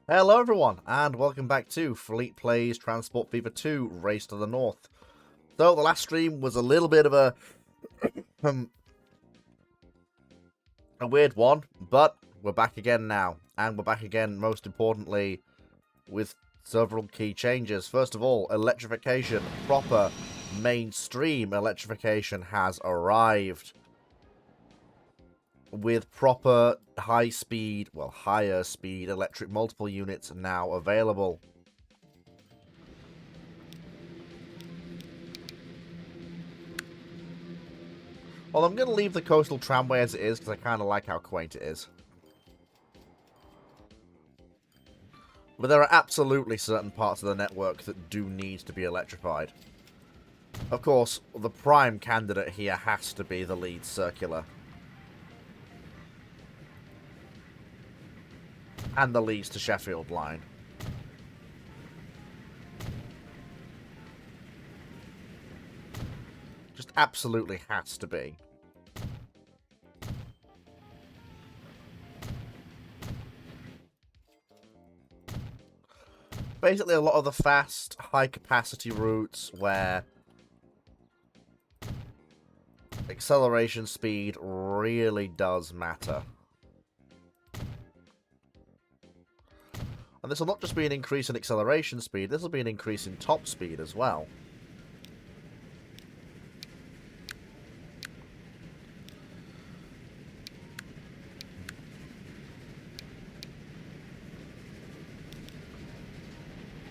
Hello everyone, and welcome back to Fleet Plays Transport Fever 2 Race to the North. So the last stream was a little bit of a weird one, but we're back again now. And we're back again, most importantly, with several key changes. First of all, electrification. Proper mainstream electrification has arrived. With proper higher speed electric multiple units now available. Well, I'm going to leave the coastal tramway as it is because I kind of like how quaint it is. But there are absolutely certain parts of the network that do need to be electrified. Of course, the prime candidate here has to be the Leeds Circular. And the Leeds to Sheffield line. Just absolutely has to be. Basically, a lot of the fast, high-capacity routes where acceleration speed really does matter. And this will not just be an increase in acceleration speed, this will be an increase in top speed as well.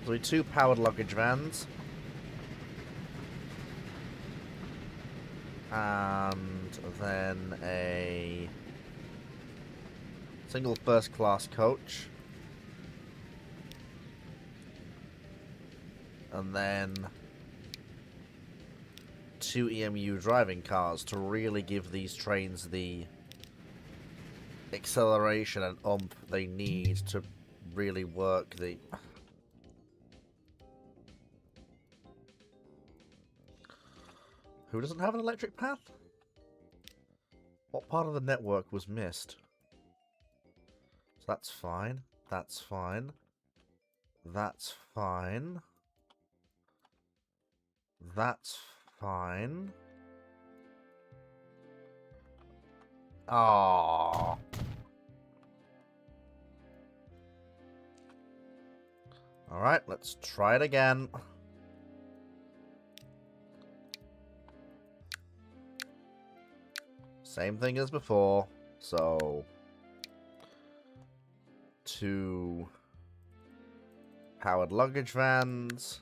So we have 2 powered luggage vans. And then a single first class coach. And then 2 EMU driving cars to really give these trains the acceleration and oomph they need to really work the... Who doesn't have an electric path? What part of the network was missed? So that's fine. That's fine. That's fine. That's fine. Ah. Alright, let's try it again. Same thing as before. So 2 powered luggage vans.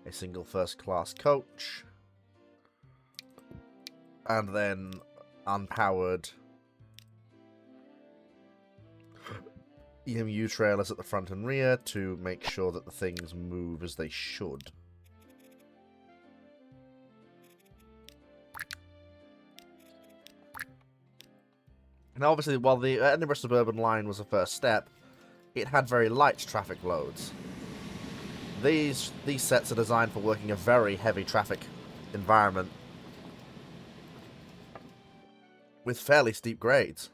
A single first class coach. And then unpowered EMU trailers at the front and rear to make sure that the things move as they should. Now, obviously, while the Edinburgh Suburban Line was a first step, it had very light traffic loads. These sets are designed for working a very heavy traffic environment with fairly steep grades.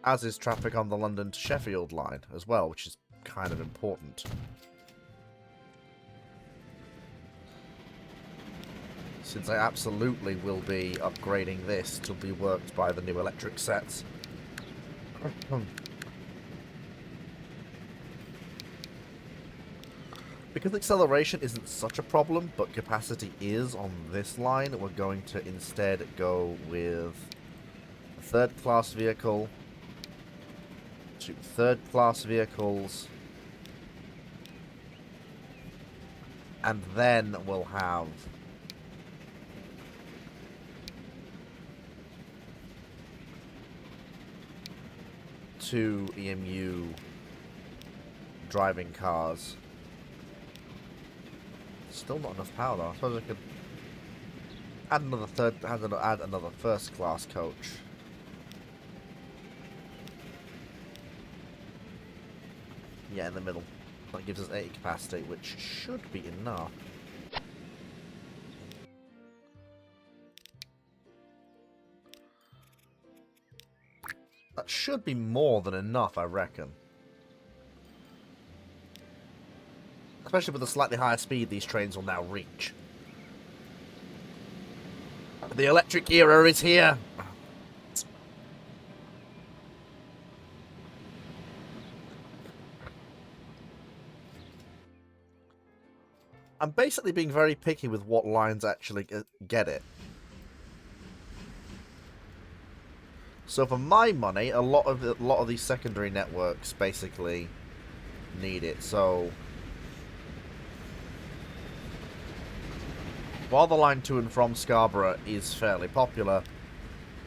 As is traffic on the London to Sheffield line as well, which is kind of important. Since I absolutely will be upgrading this to be worked by the new electric sets. Because acceleration isn't such a problem, but capacity is on this line, we're going to instead go with a third-class vehicle, 2 third-class vehicles, and then we'll have two EMU driving cars. Still not enough power though. I suppose I could add another first class coach. Yeah, in the middle. That gives us 80 capacity, which should be enough. That should be more than enough, I reckon. Especially with the slightly higher speed these trains will now reach. The electric era is here! I'm basically being very picky with what lines actually get it. So for my money, a lot of these secondary networks basically need it. So while the line to and from Scarborough is fairly popular,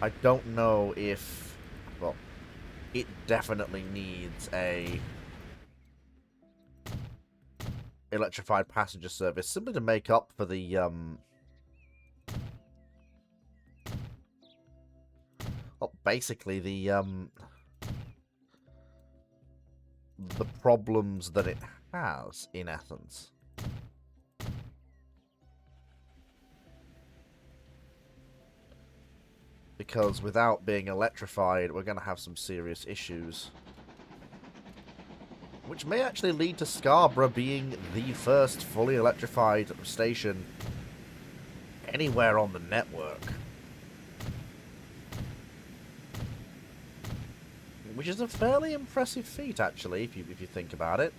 I don't know if, well, it definitely needs a electrified passenger service simply to make up for the well, basically the problems that it has in Athens. Because without being electrified, we're going to have some serious issues. Which may actually lead to Scarborough being the first fully electrified station anywhere on the network. Which is a fairly impressive feat, actually, if you think about it.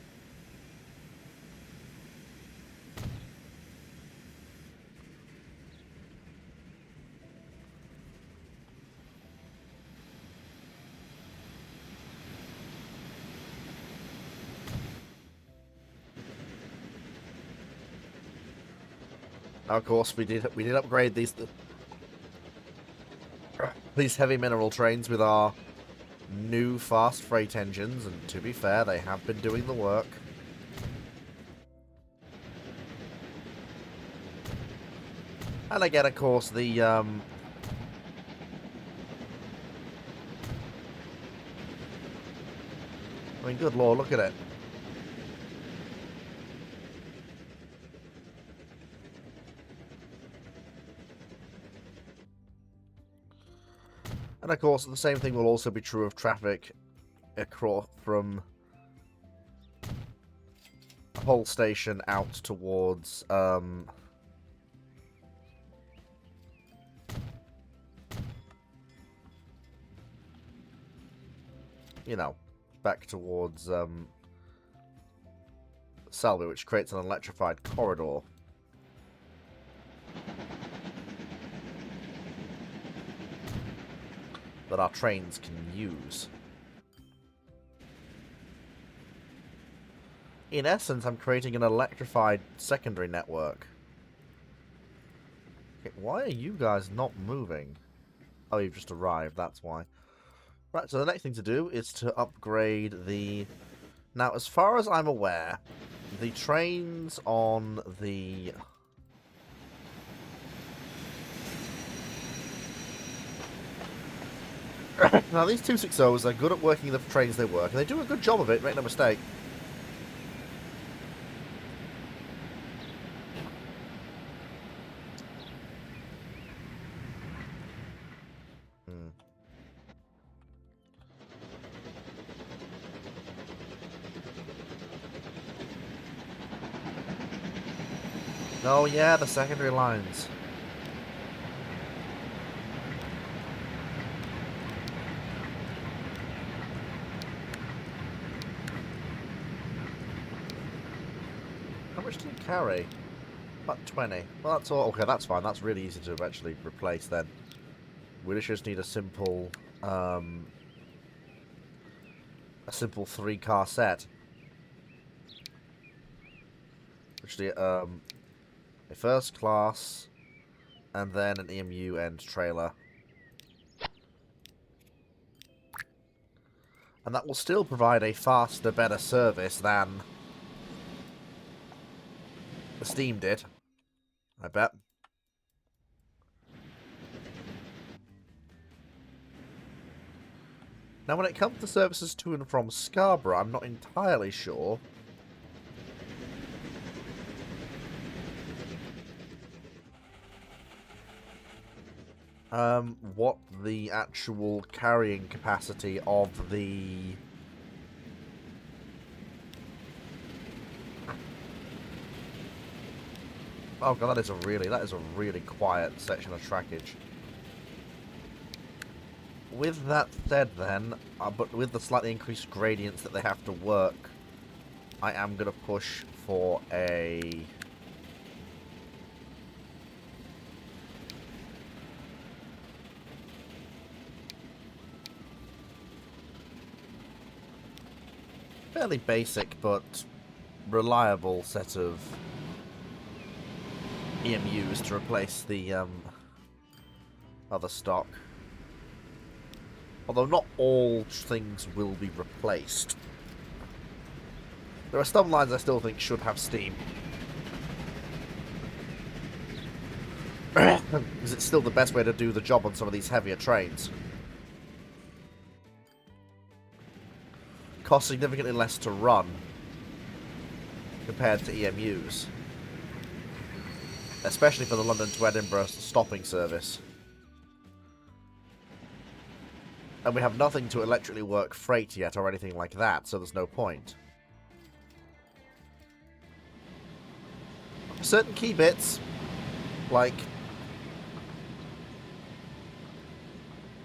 Now, of course, we did upgrade these heavy mineral trains with our new fast freight engines, and to be fair, they have been doing the work. And again, of course, the I mean, good lord, look at it. And of course, the same thing will also be true of traffic across from Hull Station out towards, you know, back towards, Selby, which creates an electrified corridor. That our trains can use. In essence, I'm creating an electrified secondary network. Okay, why are you guys not moving? Oh, you've just arrived, that's why. Right, so the next thing to do is to upgrade the... Now, as far as I'm aware, the trains on the... Now, these 260s are good at working the trains they work, and they do a good job of it, make no mistake. Oh yeah, the secondary lines. How much do you carry? About 20. Well, that's all. Okay, that's fine. That's really easy to actually replace then. We just need a simple 3-car set. Actually, a first class, and then an EMU and trailer. And that will still provide a faster, better service than the Steam did, I bet. Now, when it comes to services to and from Scarborough, I'm not entirely sure. what the actual carrying capacity of the... Oh god, that is a really quiet section of trackage. With that said then, but with the slightly increased gradients that they have to work, I am going to push for a... fairly basic but reliable set of EMUs to replace the other stock. Although not all things will be replaced. There are some lines I still think should have steam. Because it's still the best way to do the job on some of these heavier trains. Costs significantly less to run compared to EMUs. Especially for the London to Edinburgh stopping service. And we have nothing to electrically work freight yet or anything like that, so there's no point. Certain key bits, like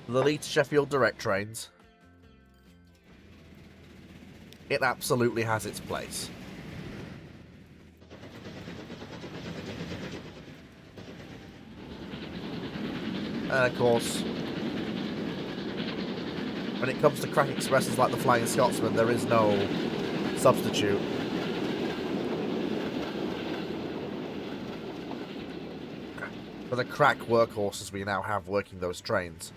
the Leeds Sheffield direct trains, it absolutely has its place. And of course, when it comes to crack expresses like the Flying Scotsman, there is no substitute. For the crack workhorses we now have working those trains.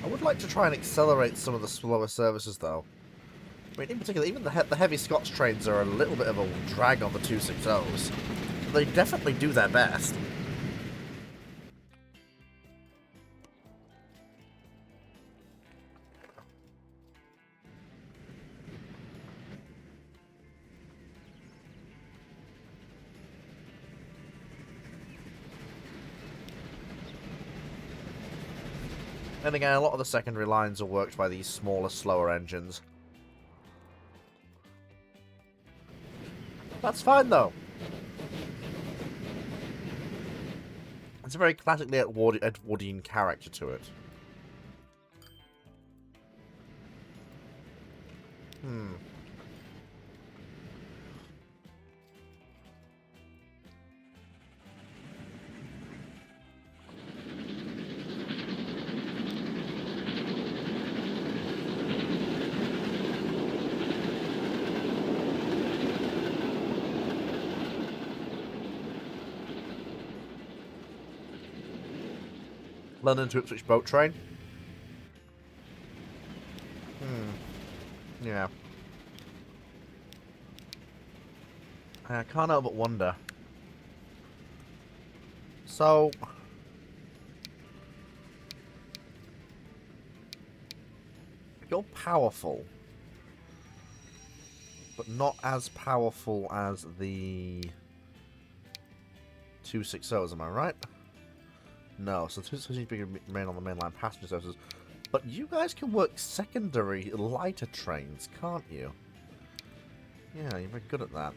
I would like to try and accelerate some of the slower services, though. I mean, in particular, even the heavy Scots trains are a little bit of a drag on the 260s. They definitely do their best. And again, a lot of the secondary lines are worked by these smaller, slower engines. That's fine, though. It's a very classically Edwardian character to it. London to Ipswich boat train. Yeah. I can't help but wonder. So, you're powerful, but not as powerful as the 260s, am I right? No, so 260s remain on the mainline passenger services. But you guys can work secondary lighter trains, can't you? Yeah, you're very good at that.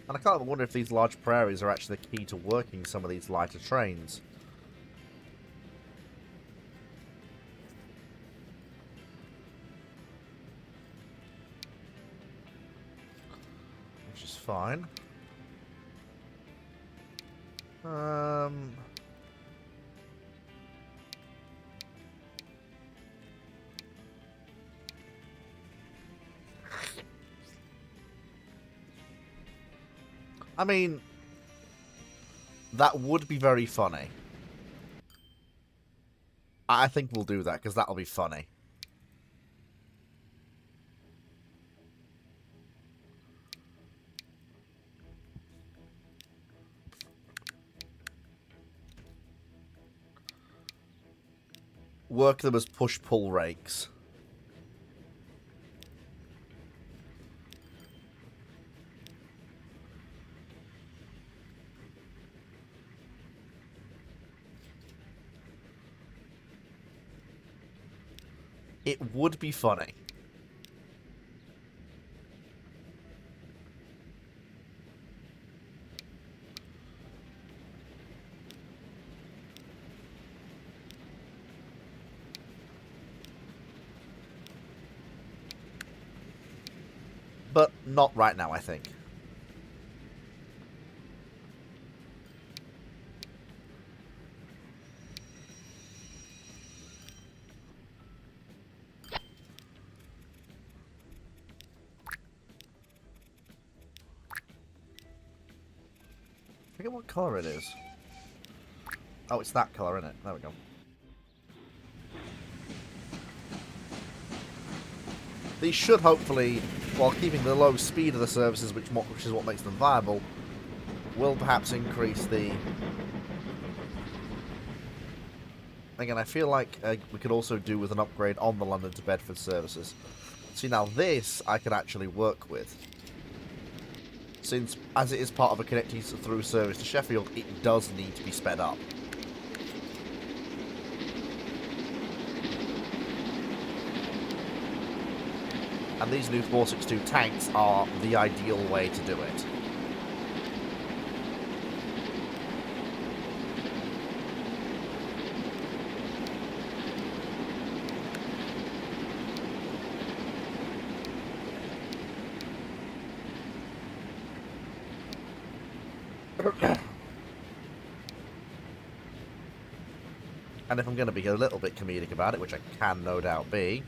And I can't wonder if these large prairies are actually the key to working some of these lighter trains. Which is fine. I mean, that would be very funny. I think we'll do that, because that'll be funny. Work them as push-pull rakes. It would be funny. But not right now, I think. I forget what colour it is. Oh, it's that colour, isn't it? There we go. These should hopefully, while keeping the low speed of the services, which is what makes them viable, will perhaps increase the... Again, I feel like we could also do with an upgrade on the London to Bedford services. See, now this I could actually work with. Since, as it is part of a connecting through service to Sheffield, it does need to be sped up. And these new 462 tanks are the ideal way to do it. And if I'm going to be a little bit comedic about it, which I can no doubt be,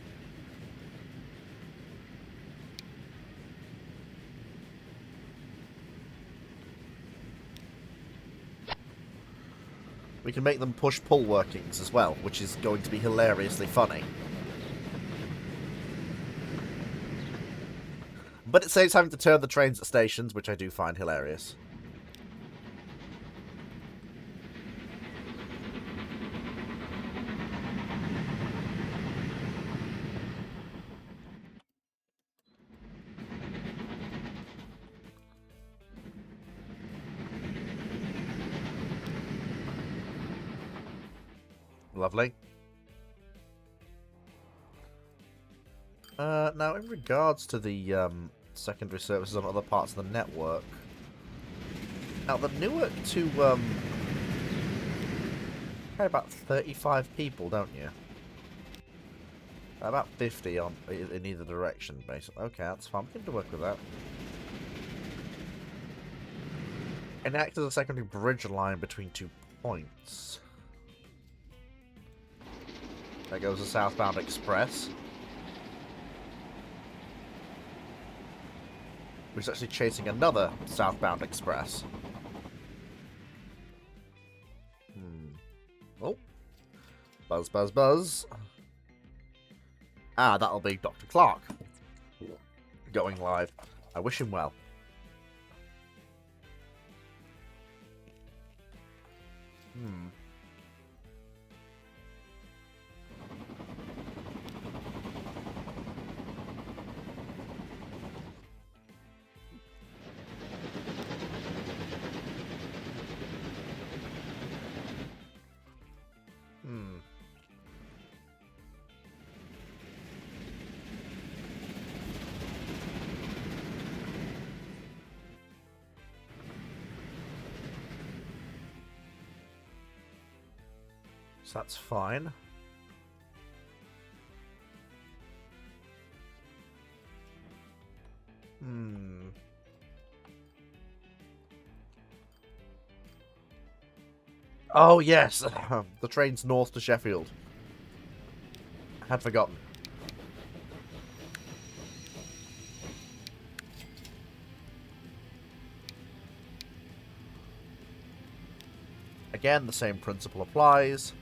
we can make them push-pull workings as well, which is going to be hilariously funny. But it saves having to turn the trains at stations, which I do find hilarious. Lovely. Now, in regards to the secondary services on other parts of the network, now the Newark to carry about 35 people, don't you? About 50 on in either direction, basically. Okay, that's fine. We can work with that. And act as a secondary bridge line between 2 points. There goes the southbound express. Which is actually chasing another southbound express. Oh. Buzz, buzz, buzz. Ah, that'll be Dr. Clark. Going live. I wish him well. So that's fine. Oh, yes. The train's north to Sheffield. I had forgotten. Again, the same principle applies.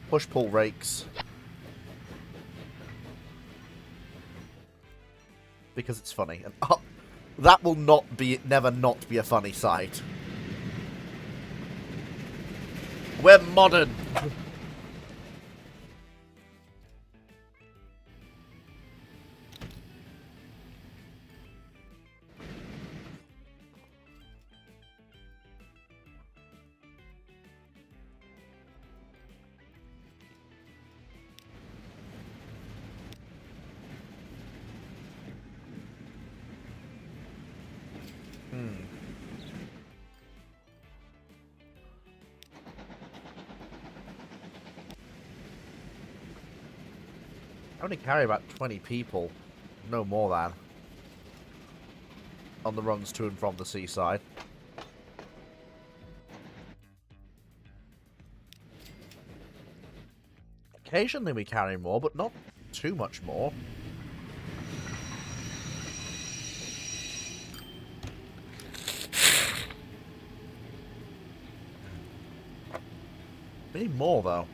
Push-pull rakes. Because it's funny. And that will never not be a funny sight. We're modern! I only carry about 20 people. No more than. On the runs to and from the seaside. Occasionally we carry more, but not too much more. We need more, though.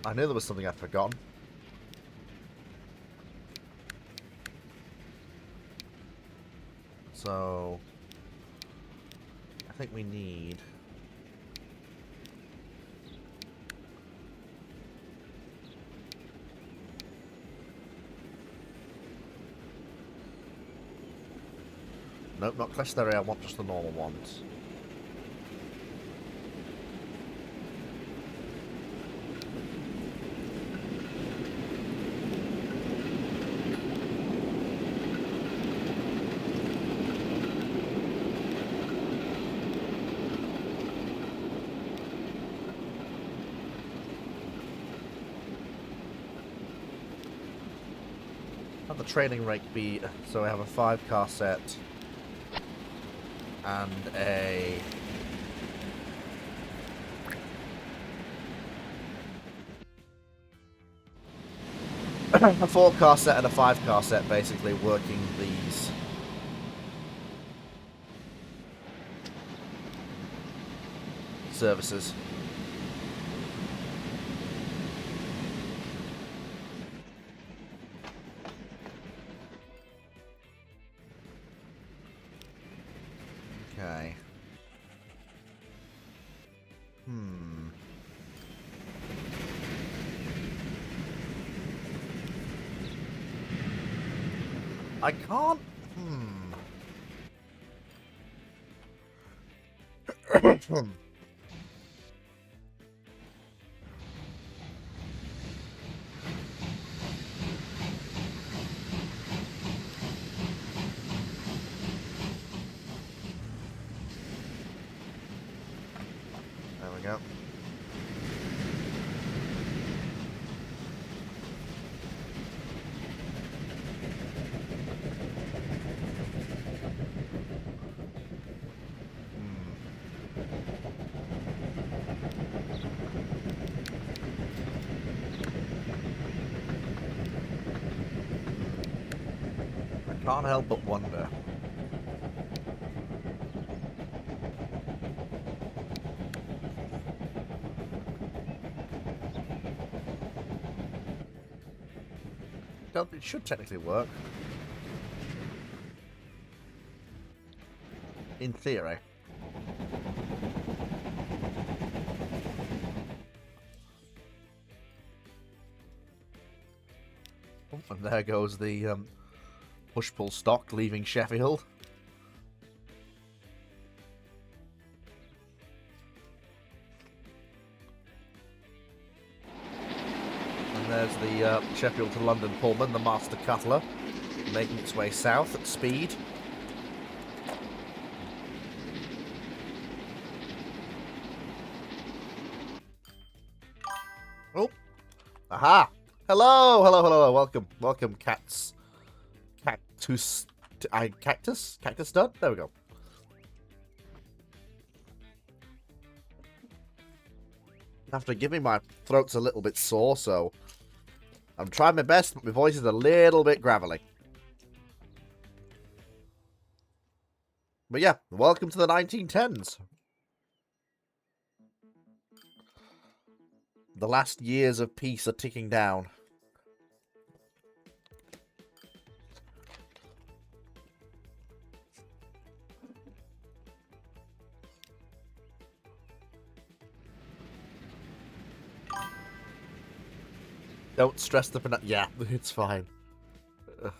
I knew there was something I'd forgotten. So I think we need... Nope, not cluster area, I want just the normal ones. Have the training rate be... So we have a 5-car set. And a... a 4-car set and a 5-car set, basically, working these. Services. Okay. I can't... There we go. I can't help but wonder. It should technically work. In theory. Oh, and there goes the push-pull stock leaving Sheffield. There's the Sheffield to London Pullman, the Master Cutler, making its way south at speed. Oh! Aha! Hello! Hello, hello, welcome. Welcome, cats. Cactus... Cactus? Cactus done? There we go. After giving my throat's a little bit sore, so I'm trying my best, but my voice is a little bit gravelly. But yeah, welcome to the 1910s. The last years of peace are ticking down. Don't stress the pronunciation. Yeah, it's fine. Ugh.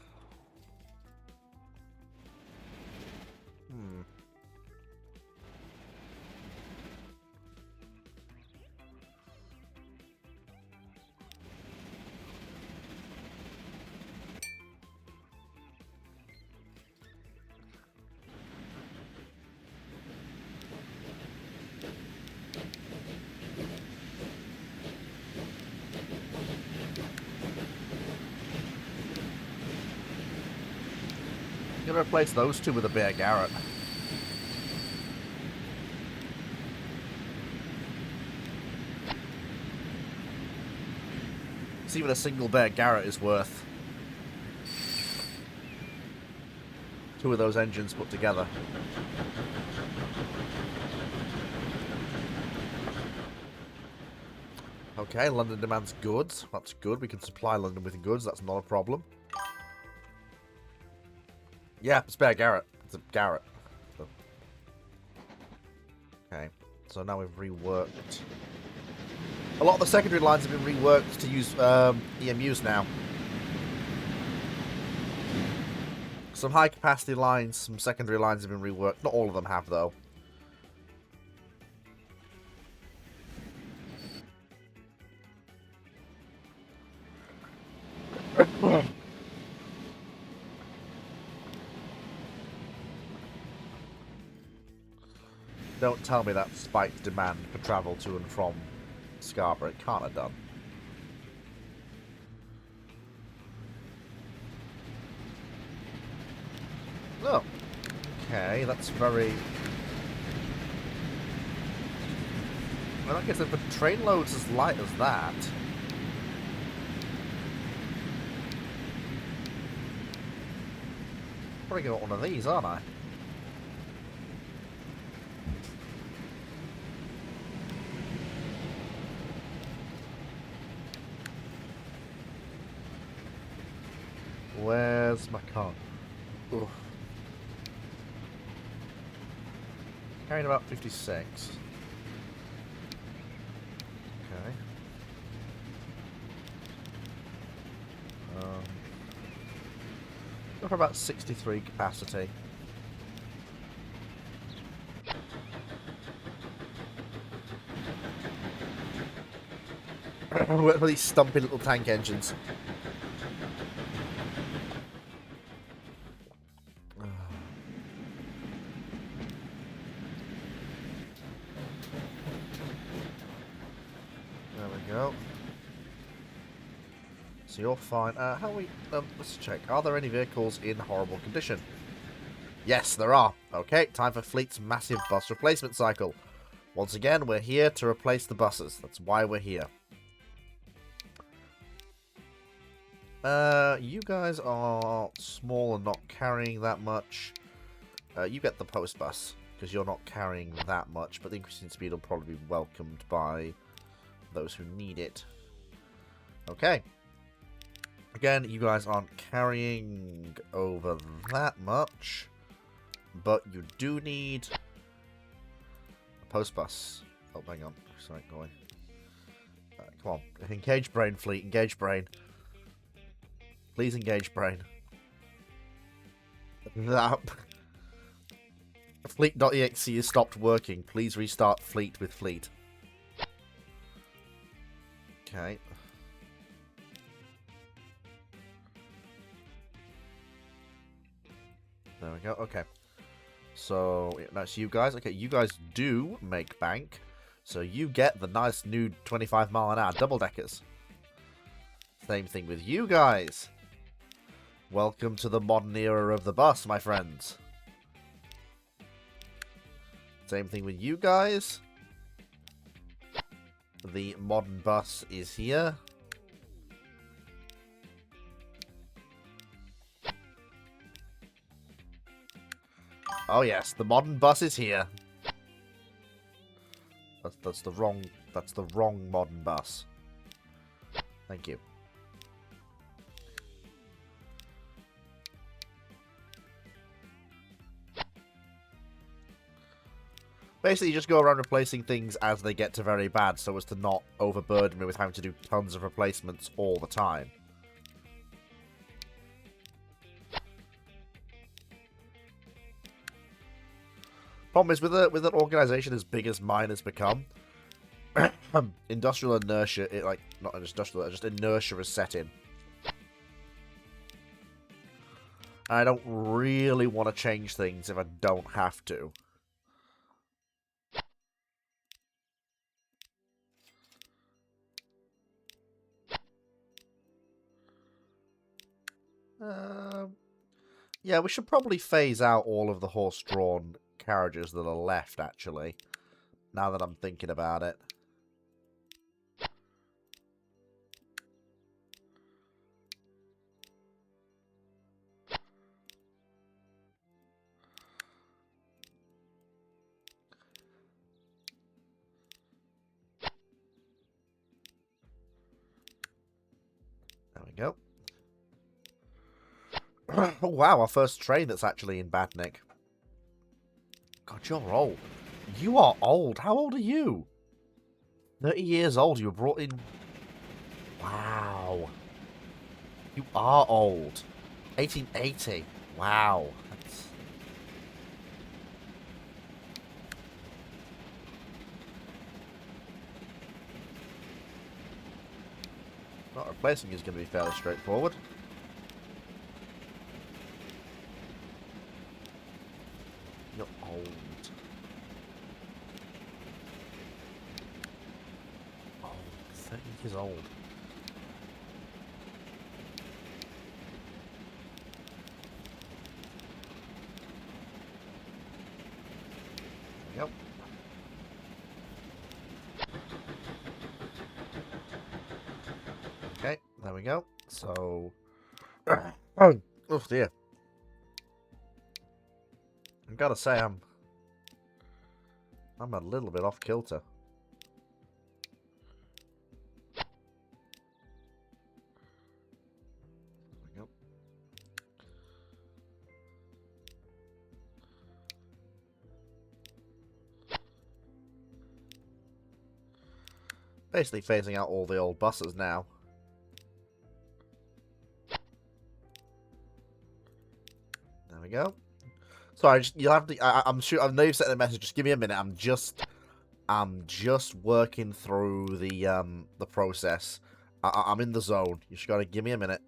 I'm gonna replace those two with a Bear Garrett. See what a single Bear Garrett is worth. Two of those engines put together. Okay, London demands goods. That's good. We can supply London with goods. That's not a problem. Yeah, it's Bear Garrett. It's a Garrett. So. Okay, so now we've reworked. A lot of the secondary lines have been reworked to use EMUs now. Some high-capacity lines, some secondary lines have been reworked. Not all of them have, though. Don't tell me that spiked demand for travel to and from Scarborough. It can't have done. Oh. Okay, that's very... Well, I guess if a train load's as light as that... Probably got one of these, aren't I? Where's my car? Oof. Carrying about 56. Okay. Go for about 63 capacity. What are these stumpy little tank engines? There we go. So you're fine. How are we... let's check. Are there any vehicles in horrible condition? Yes, there are. Okay, time for Fleet's massive bus replacement cycle. Once again, we're here to replace the buses. That's why we're here. You guys are small and not carrying that much. You get the post bus, because you're not carrying that much, but the increase in speed will probably be welcomed by those who need it. Okay. Again, you guys aren't carrying over that much, but you do need a post bus. Oh, hang on. Sorry, going. Come on. Engage brain, Fleet. Engage brain. Please engage brain. That... Fleet.exe has stopped working. Please restart Fleet with Fleet. Okay. There we go. Okay. So, that's you guys. Okay, you guys do make bank. So you get the nice new 25 mile an hour double-deckers. Same thing with you guys. Welcome to the modern era of the bus, my friends. Same thing with you guys. The modern bus is here. Oh yes, the modern bus is here. That's the wrong modern bus. Thank you. Basically, you just go around replacing things as they get to very bad, so as to not overburden me with having to do tons of replacements all the time. Problem is, with an organization as big as mine has become, industrial inertia, not industrial, just inertia is set in. I don't really want to change things if I don't have to. Yeah, we should probably phase out all of the horse-drawn carriages that are left, actually. Now that I'm thinking about it. There we go. Oh, wow, our first train that's actually in bad nick. God, you're old. You are old. How old are you? 30 years old. You were brought in... Wow. You are old. 1880. Wow. That's... Not replacing you is going to be fairly straightforward. You're old. Oh, 30 years old. Yep. Okay, there we go. So... oh dear. I've got to say, I'm a little bit off kilter. There we go. Basically phasing out all the old buses now. There we go. Sorry, you'll have to. I'm sure. I know you've sent a message. Just give me a minute. I'm just working through the process. I'm in the zone. You just gotta give me a minute.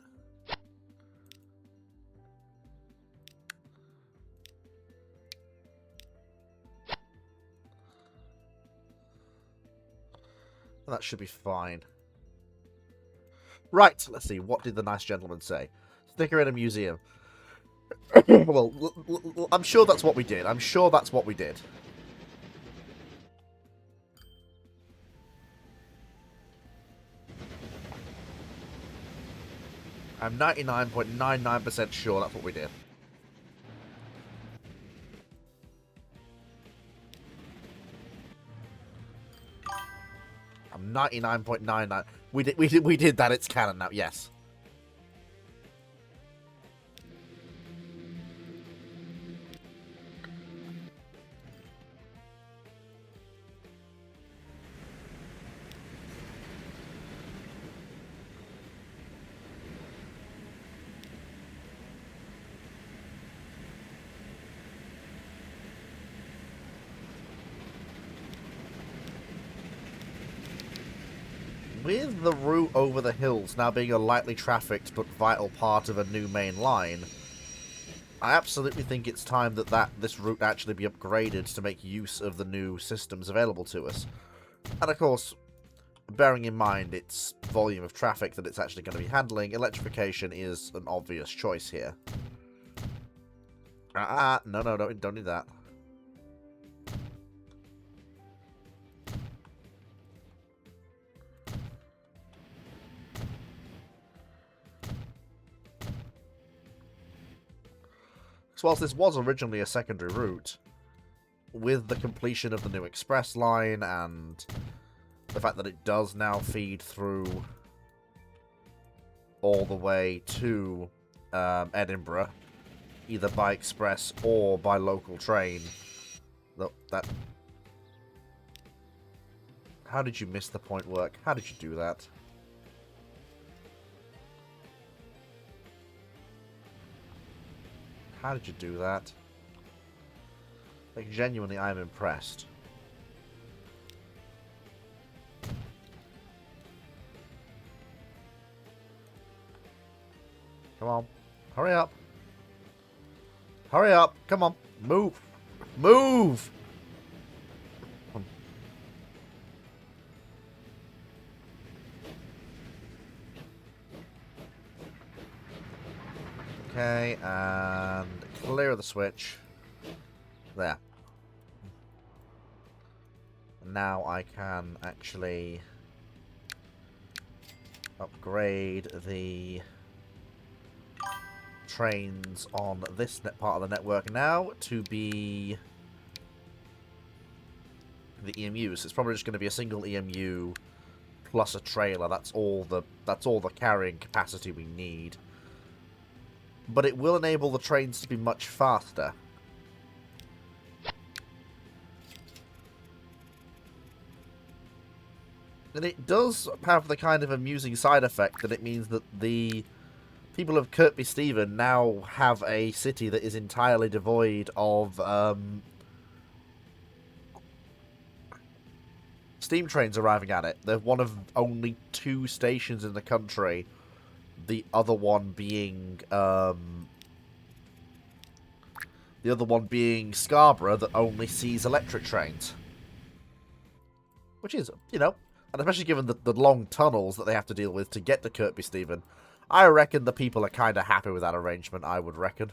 That should be fine. Right. Let's see. What did the nice gentleman say? Sticker in a museum. Well, I'm sure that's what we did. I'm 99.99% sure that's what we did. I'm 99.99. We did that. It's canon now. Yes. With the route over the hills now being a lightly trafficked but vital part of a new main line, I absolutely think it's time that this route actually be upgraded to make use of the new systems available to us. And of course, bearing in mind its volume of traffic that it's actually going to be handling, electrification is an obvious choice here. No, don't need that. So whilst this was originally a secondary route, with the completion of the new express line and the fact that it does now feed through all the way to Edinburgh, either by express or by local train. How did you miss the point work? How did you do that? How did you do that? Like, genuinely, I'm impressed. Come on. Hurry up. Hurry up. Come on. Move. Move! Okay, and clear the switch. There. Now I can actually upgrade the trains on this part of the network now to be the EMUs. It's probably just going to be a single EMU plus a trailer. That's all the carrying capacity we need. But it will enable the trains to be much faster. And it does have the kind of amusing side effect that it means that the people of Kirkby Stephen now have a city that is entirely devoid of steam trains arriving at it. They're one of only 2 stations in the country, the other one being Scarborough, that only sees electric trains. Which is, you know, and especially given the long tunnels that they have to deal with to get to Kirkby Stephen, I reckon the people are kind of happy with that arrangement, I would reckon.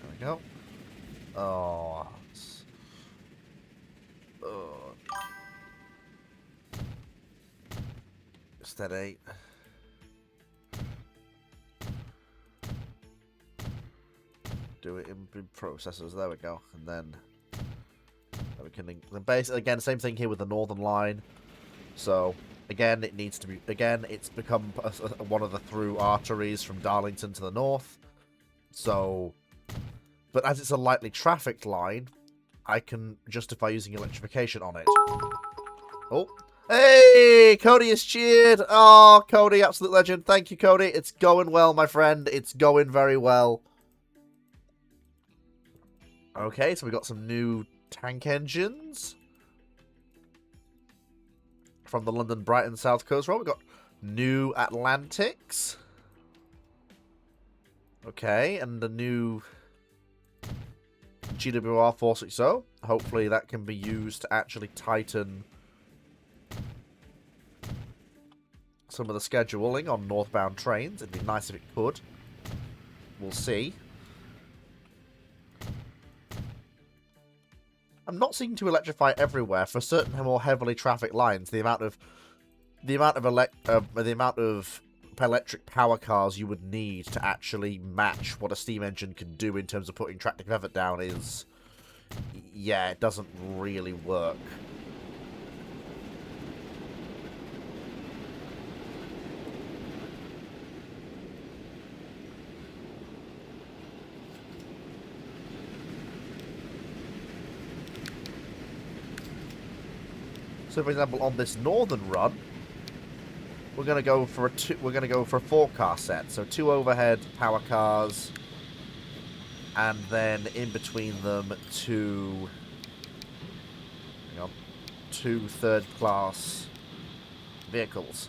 There we go. Oh. Steady. Do it in processors. There we go. And then we can basically, again, same thing here with the Northern Line. So again, it needs to be, again, it's become one of the through arteries from Darlington to the north. So, but as it's a lightly trafficked line, I can justify using electrification on it. Oh, hey, Cody is cheered. Oh, Cody, absolute legend. Thank you, Cody. It's going well, my friend. It's going very well. Okay, so we got some new tank engines from the London Brighton South Coast Road. We got new Atlantics. Okay, and the new GWR 460. Hopefully that can be used to actually tighten some of the scheduling on northbound trains. It'd be nice if it could. We'll see. I'm not seeking to electrify everywhere. For certain more heavily trafficked lines, the amount of electric power cars you would need to actually match what a steam engine can do in terms of putting tractive effort down is, yeah, it doesn't really work. So, for example, on this northern run, we're going to go for a 4-car set. So 2 overhead power cars, and then in between them 2. Hang on. 2 third-class vehicles.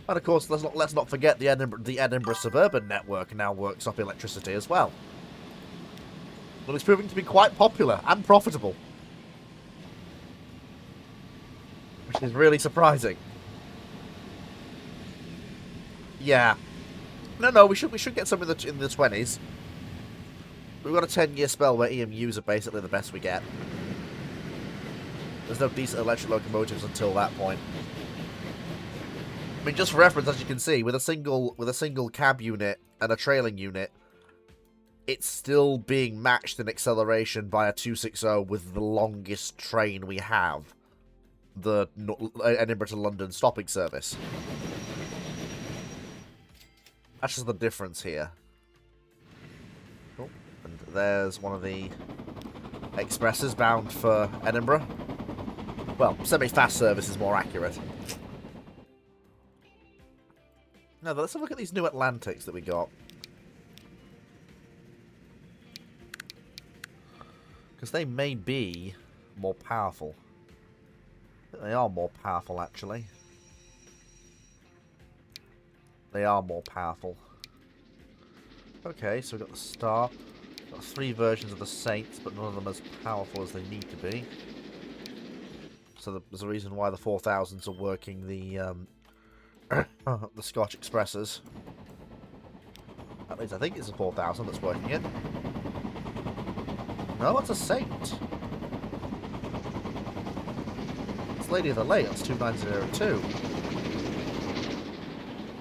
And of course, let's not forget the Edinburgh suburban network now works off electricity as well. Well, it's proving to be quite popular and profitable, which is really surprising. Yeah. No, we should get some in the 20s. We've got a 10-year spell where EMUs are basically the best we get. There's no decent electric locomotives until that point. I mean, just for reference, as you can see, with a single cab unit and a trailing unit, it's still being matched in acceleration by a 260 with the longest train we have, the Edinburgh to London stopping service. That's just the difference here. Oh, and there's one of the expresses bound for Edinburgh. Well, semi-fast service is more accurate. Now, let's have a look at these new Atlantics that we got. Because they may be more powerful. They are more powerful, actually. They are more powerful. Okay, so we've got the Star. We've got 3 versions of the Saints, but none of them as powerful as they need to be. So there's a reason why the 4000s are working the the Scotch Expresses. At least I think it's a 4000 that's working it. No, it's a Saint. It's Lady of the Lake. That's 2902.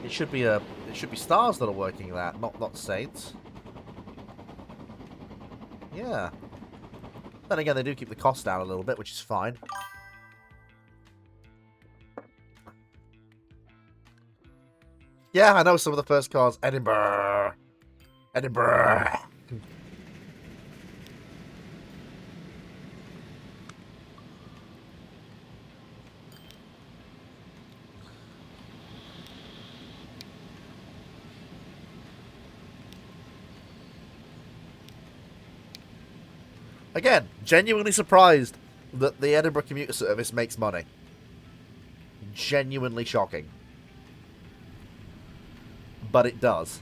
It should be Stars that are working that, not Saints. Yeah. Then again, they do keep the cost down a little bit, which is fine. Yeah, I know some of the first cars. Edinburgh. Edinburgh. Again, genuinely surprised that the Edinburgh commuter service makes money. Genuinely shocking. But it does.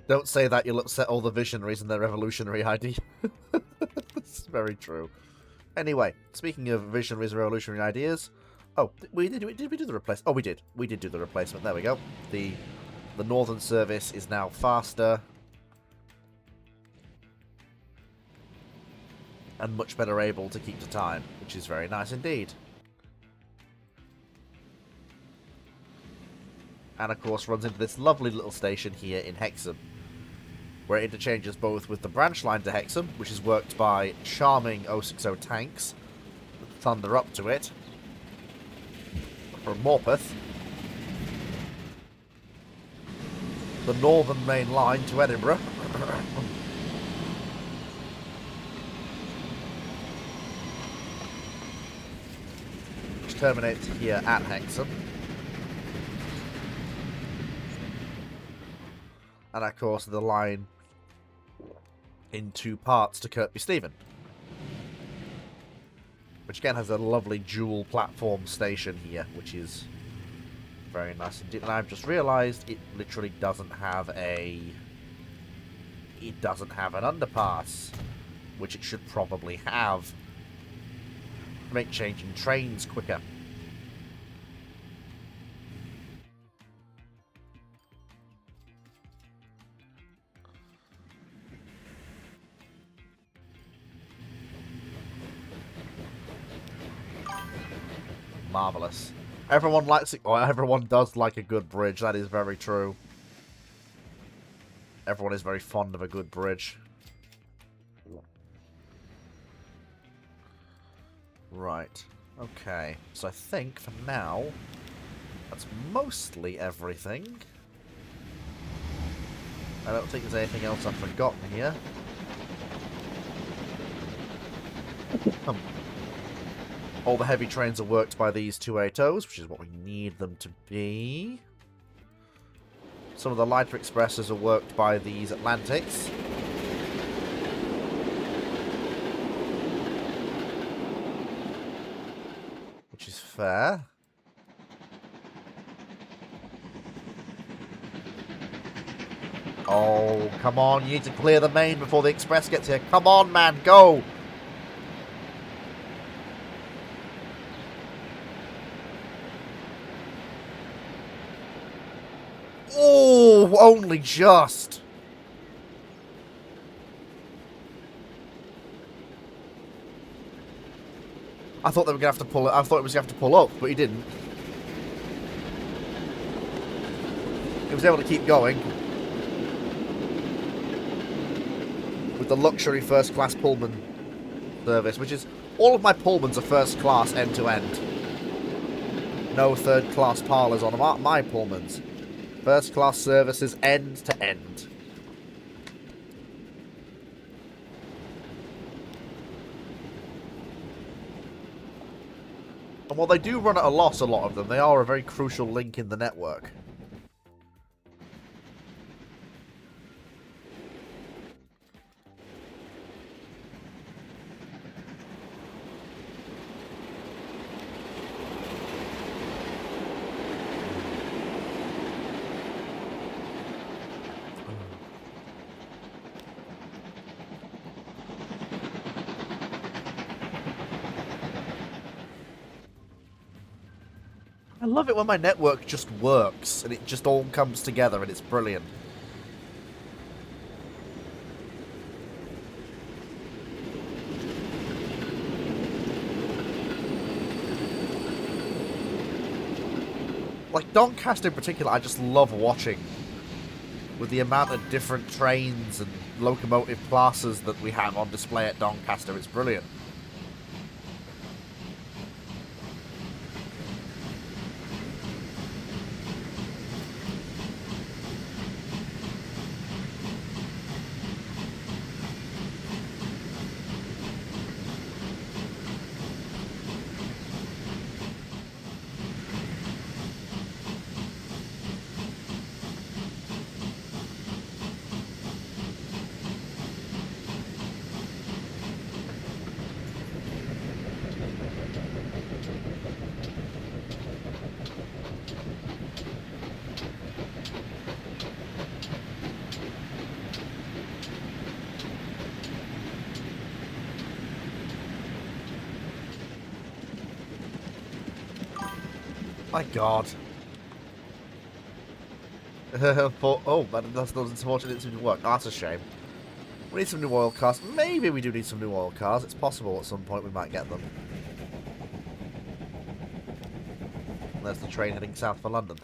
Don't say that, you'll upset all the visionaries and their revolutionary idea. That's very true. Anyway, speaking of visionaries and revolutionary ideas... Oh, did we do the replacement? Oh, we did. We did do the replacement. There we go. The northern service is now faster. And much better able to keep to time, which is very nice indeed. And of course runs into this lovely little station here in Hexham, where it interchanges both with the branch line to Hexham, which is worked by charming 060 tanks that thunder up to it from Morpeth, the northern main line to Edinburgh, which terminates here at Hexham. And of course the line in 2 parts to Kirkby Stephen, which again has a lovely dual platform station here, which is very nice indeed. And I've just realised it literally doesn't have an underpass, which it should probably have to make changing trains quicker. Marvellous. Everyone likes it, or everyone does like a good bridge, that is very true. Everyone is very fond of a good bridge. Right. Okay. So I think, for now, that's mostly everything. I don't think there's anything else I've forgotten here. All the heavy trains are worked by these 280s, which is what we need them to be. Some of the lighter expresses are worked by these Atlantics. Which is fair. Oh, come on. You need to clear the main before the express gets here. Come on, man. Go. Oh, only just. I thought they were going to have to pull it. I thought it was going to have to pull up, but he didn't. He was able to keep going. With the luxury first-class Pullman service, which is... All of my Pullmans are first-class end-to-end. No third-class parlours on my Pullmans. First-class services end-to-end. And while they do run at a loss, a lot of them, they are a very crucial link in the network. I love it when my network just works and it just all comes together and it's brilliant. Like Doncaster in particular, I just love watching. With the amount of different trains and locomotive classes that we have on display at Doncaster, it's brilliant. My God. Oh, that's not unfortunate. It didn't work. Oh, that's a shame. We need some new oil cars. Maybe we do need some new oil cars. It's possible at some point we might get them. And there's the train heading south for London.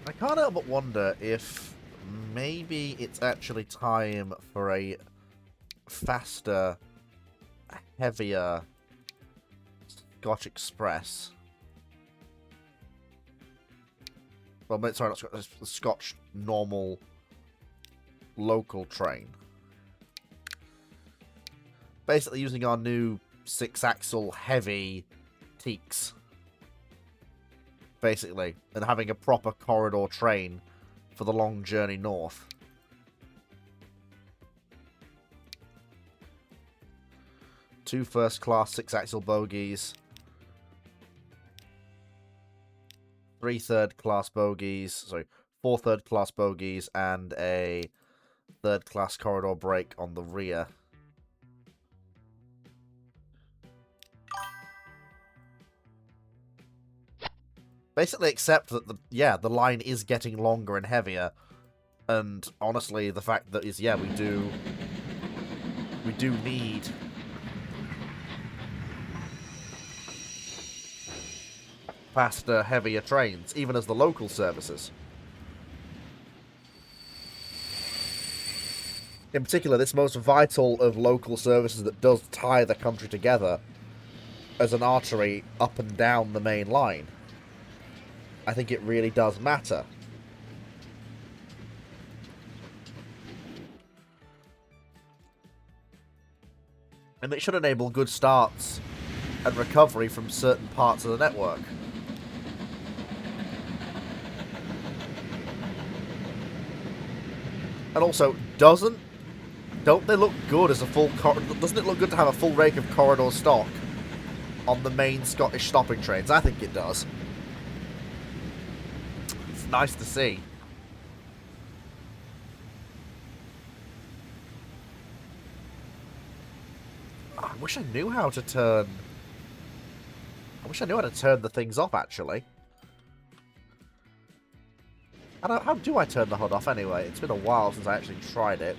I can't help but wonder if maybe it's actually time for a faster, heavier Scotch Express. Well, sorry, not Scotch, the Scotch normal local train. Basically using our new 6-axle heavy teaks. Basically. And having a proper corridor train for the long journey north. Two first-class 6-axle bogies. 3 third-class bogies. Sorry, 4 third-class bogies and a third-class corridor brake on the rear. Basically, except that the line is getting longer and heavier, and honestly, the fact that is we do need faster, heavier trains, even as the local services. In particular, this most vital of local services that does tie the country together as an artery up and down the main line. I think it really does matter. And it should enable good starts and recovery from certain parts of the network. And also, don't they look good as a full... Doesn't it look good to have a full rake of corridor stock on the main Scottish stopping trains? I think it does. It's nice to see. Oh, I wish I knew how to turn... I wish I knew how to turn the things off, actually. How do I turn the HUD off, anyway? It's been a while since I actually tried it.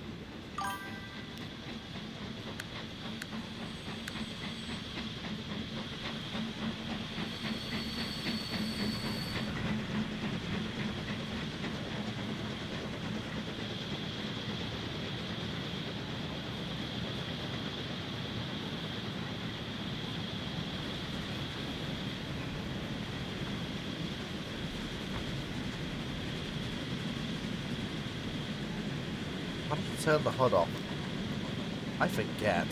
How do you turn the HUD off? I forget.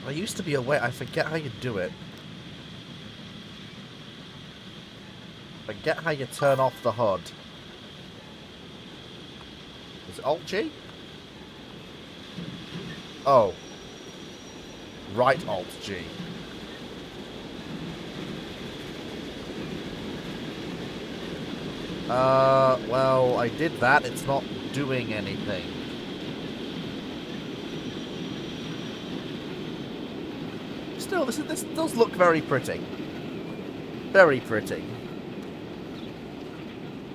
I used to be aware. I forget how you do it. Forget how you turn off the HUD. Is it Alt-G? Oh. Right Alt-G. Well, I did that. It's not doing anything. Still, this does look very pretty. Very pretty.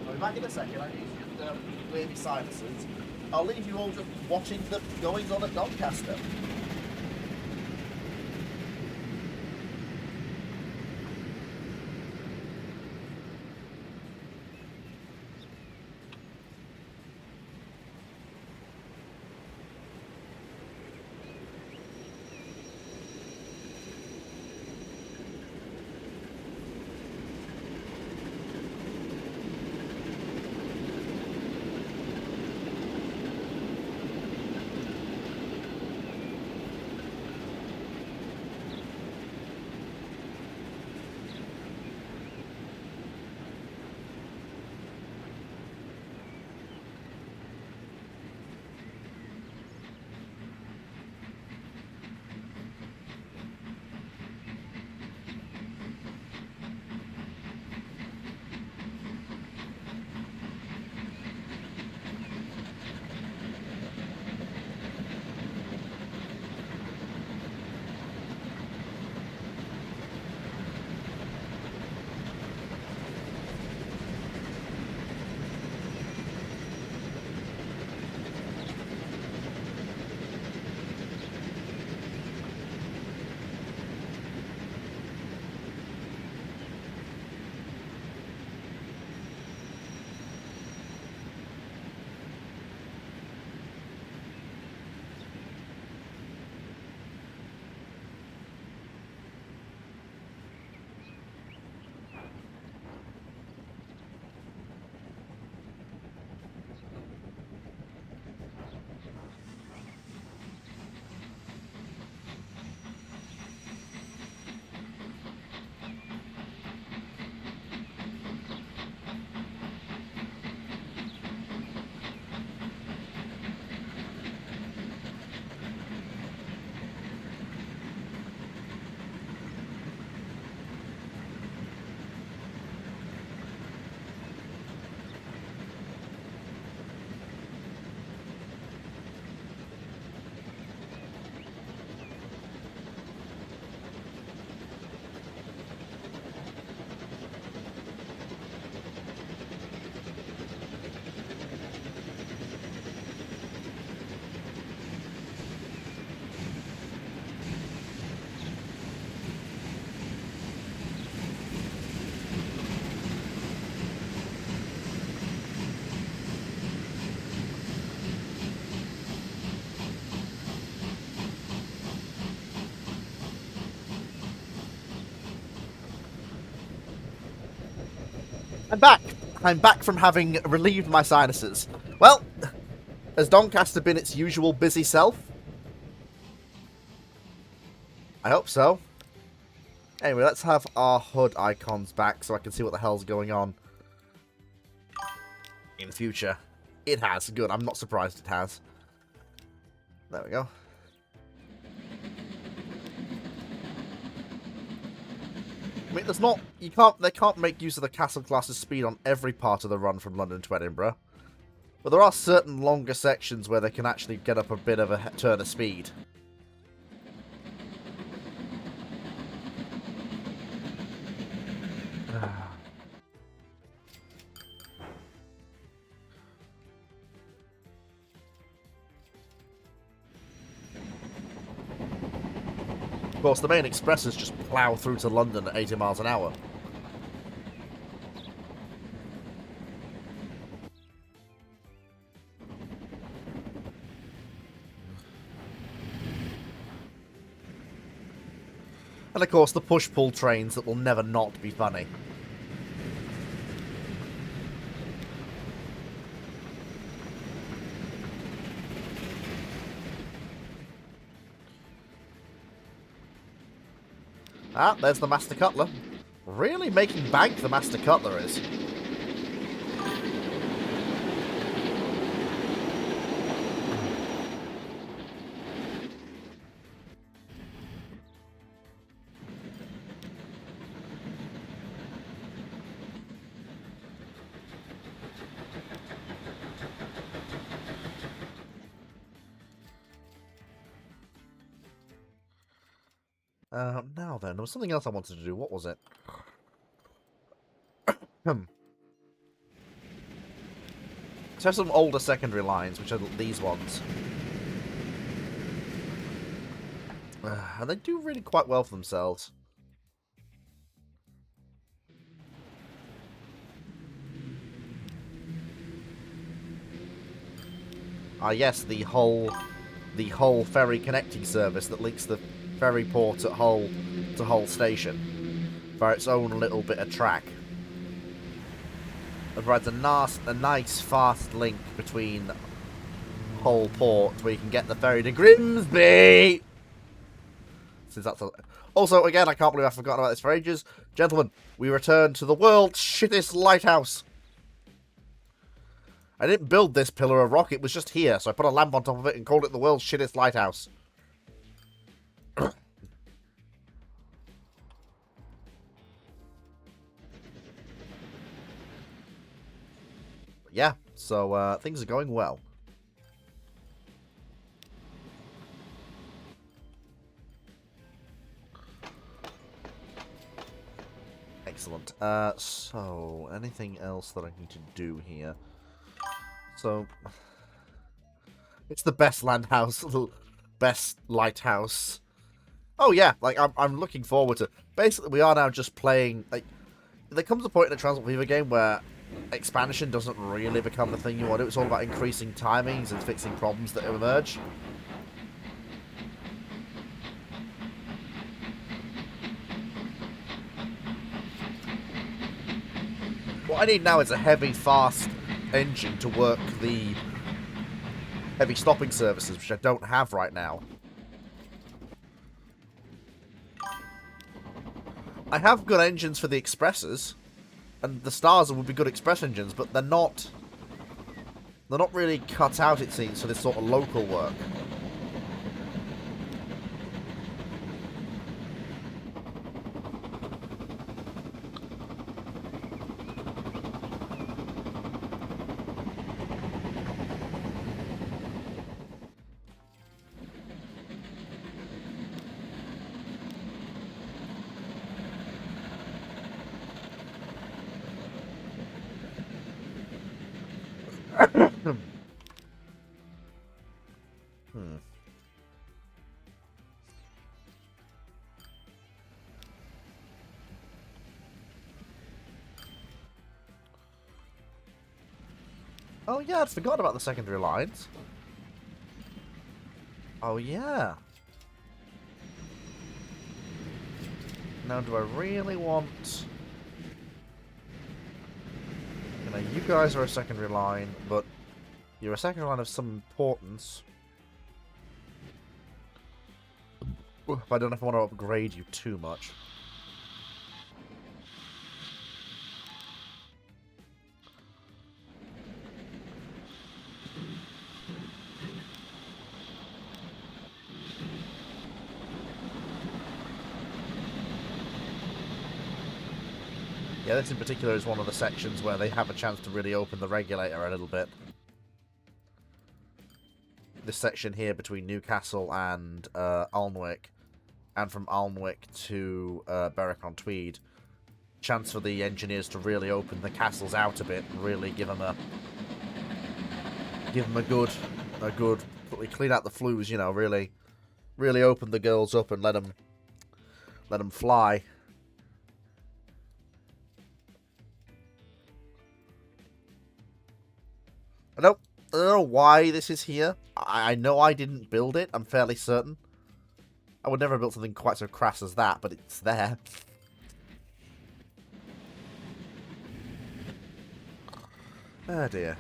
I'll be back in a second. I need to just clear my sinuses. I'll leave you all just watching the goings on at Doncaster. I'm back! I'm back from having relieved my sinuses. Well, has Doncaster been its usual busy self? I hope so. Anyway, let's have our HUD icons back so I can see what the hell's going on in future. It has. Good. I'm not surprised it has. There we go. I mean, there's not... They can't make use of the Castle class's speed on every part of the run from London to Edinburgh. But there are certain longer sections where they can actually get up a bit of a turn of speed. Of course, the main expresses just plough through to London at 80 miles an hour. And of course, the push-pull trains that will never not be funny. Ah, there's the Master Cutler. Really making bank, the Master Cutler is. Now then, there was something else I wanted to do. What was it? So some older secondary lines, which are these ones. And they do really quite well for themselves. Ah, yes, the Hull ferry connecting service that links the ferry port at Hull to Hull station for its own little bit of track. It provides a nice fast link between Hull port where you can get the ferry to Grimsby. Since that's also, again, I can't believe I've forgotten about this for ages. Gentlemen, we return to the world's shittest lighthouse. I didn't build this pillar of rock, it was just here, so I put a lamp on top of it and called it the world's shittest lighthouse. Yeah, so things are going well. Excellent. So, anything else that I need to do here? So, it's the best landhouse, best lighthouse. Oh yeah, like I'm looking forward to. Basically, we are now just playing. Like, there comes a point in a Transport Fever game where expansion doesn't really become the thing you want to do. It's all about increasing timings and fixing problems that emerge. What I need now is a heavy, fast engine to work the heavy stopping services, which I don't have right now. I have good engines for the expresses, and the Stars would be good express engines, but they're not really cut out, it seems, for this sort of local work. Oh yeah, I'd forgotten about the secondary lines. Oh yeah. Now do I really want... Now, you guys are a secondary line, but you're a secondary line of some importance. But I don't know if I want to upgrade you too much. Yeah, this in particular is one of the sections where they have a chance to really open the regulator a little bit. This section here between Newcastle and Alnwick, and from Alnwick to Berwick-on-Tweed. Chance for the engineers to really open the castles out a bit and really give them a good clean out the flues, you know, really open the girls up and let them fly. I don't know why this is here. I know I didn't build it, I'm fairly certain. I would never have built something quite so crass as that, but it's there. Oh dear.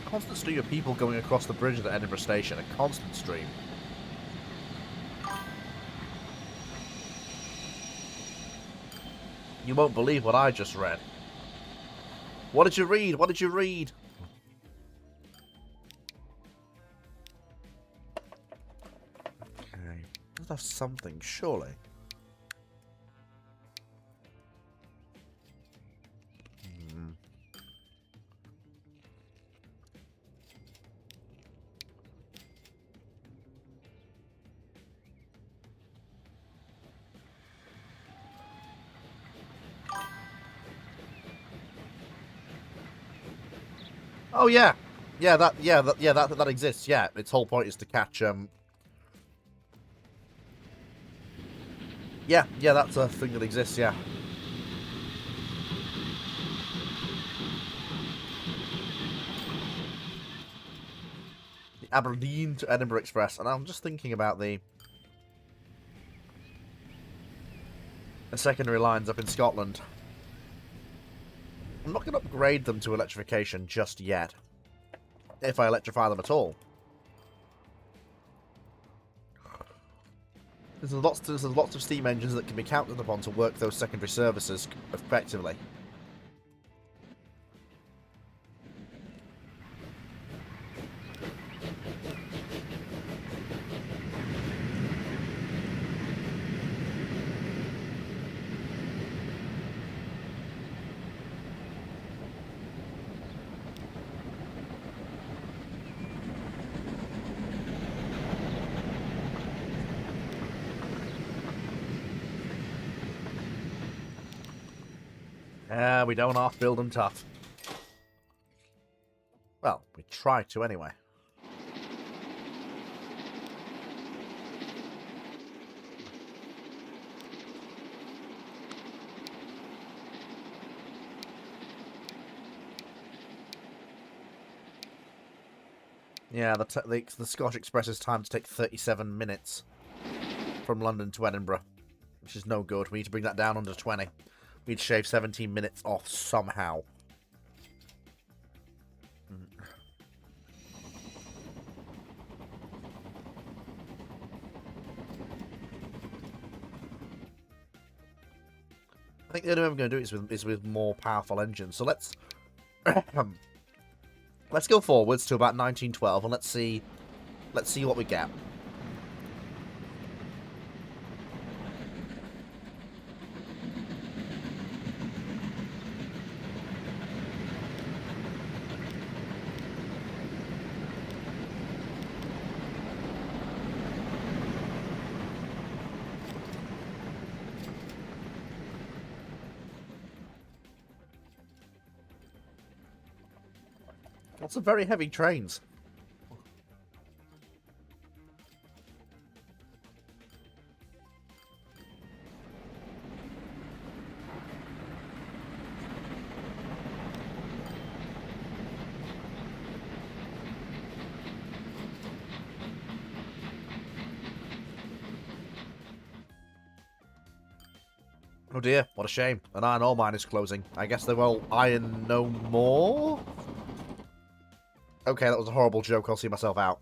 Constant stream of people going across the bridge at Edinburgh Station. A constant stream. You won't believe what I just read. What did you read? What did you read? Okay. Must have something, surely. Oh yeah, that exists. Yeah, its whole point is to catch. Yeah, that's a thing that exists. Yeah. The Aberdeen to Edinburgh Express, and I'm just thinking about the secondary lines up in Scotland. I'm not going to upgrade them to electrification just yet, if I electrify them at all. There's lots of steam engines that can be counted upon to work those secondary services effectively. We don't half-build them tough. Well, we try to anyway. Yeah, the Scotch Express's time to take 37 minutes from London to Edinburgh, which is no good. We need to bring that down under 20. We'd shave 17 minutes off somehow. I think the only way I'm going to do it is with more powerful engines. So let's go forwards to about 1912 and let's see what we get. Lots of very heavy trains. Oh dear, what a shame. An iron ore mine is closing. I guess they will iron no more? Okay, that was a horrible joke. I'll see myself out.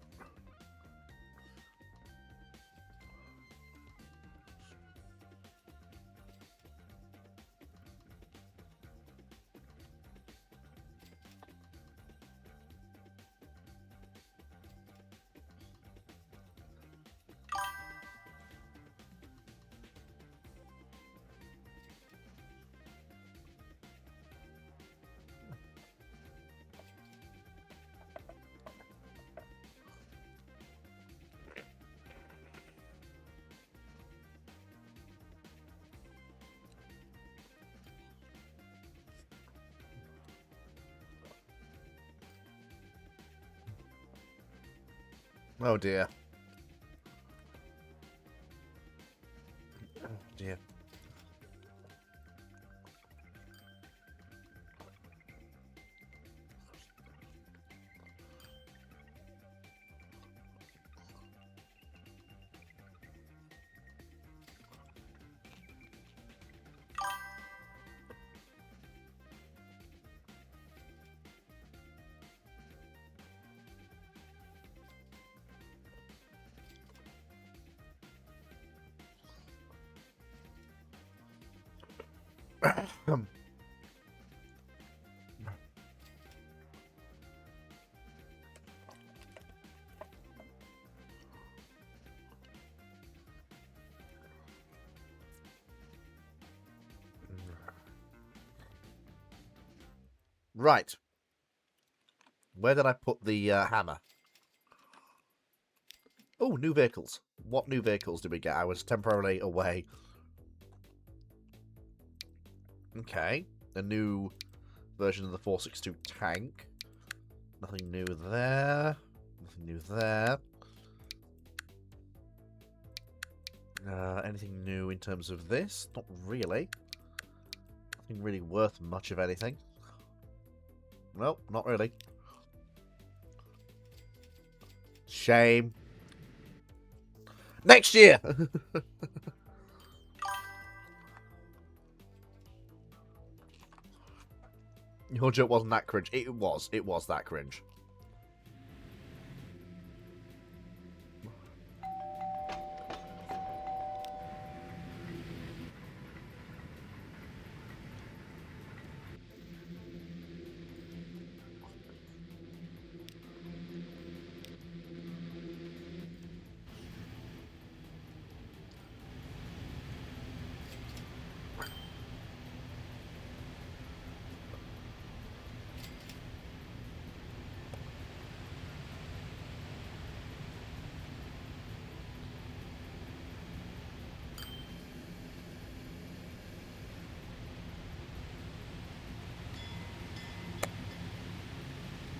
Oh dear. Oh dear. Right. Where did I put the hammer? Oh, new vehicles. What new vehicles did we get? I was temporarily away. Okay. A new version of the 462 tank. Nothing new there. Nothing new there. Anything new in terms of this? Not really. Nothing really worth much of anything. Nope, not really. Shame. Next year! Your joke wasn't that cringe. It was. It was that cringe.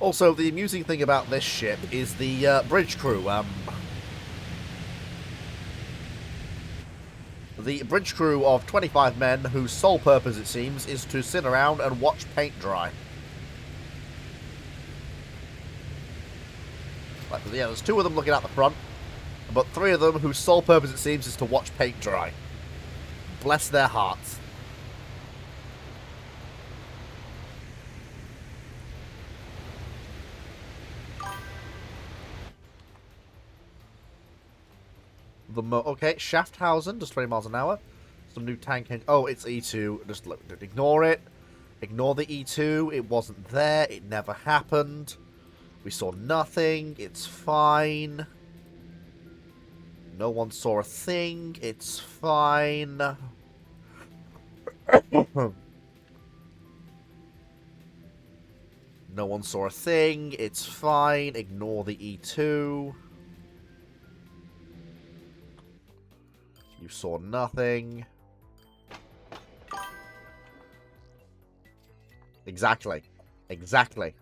Also, the amusing thing about this ship is the bridge crew. The bridge crew of 25 men whose sole purpose, it seems, is to sit around and watch paint dry. Like, yeah, there's 2 of them looking out the front, but 3 of them whose sole purpose, it seems, is to watch paint dry. Bless their hearts. Okay, Schaffhausen, just 20 miles an hour. Some new tank engine. Oh, it's E2. Just look, ignore it. Ignore the E2. It wasn't there. It never happened. We saw nothing. It's fine. No one saw a thing. It's fine. No one saw a thing. It's fine. Ignore the E2. You saw nothing. Exactly. Exactly.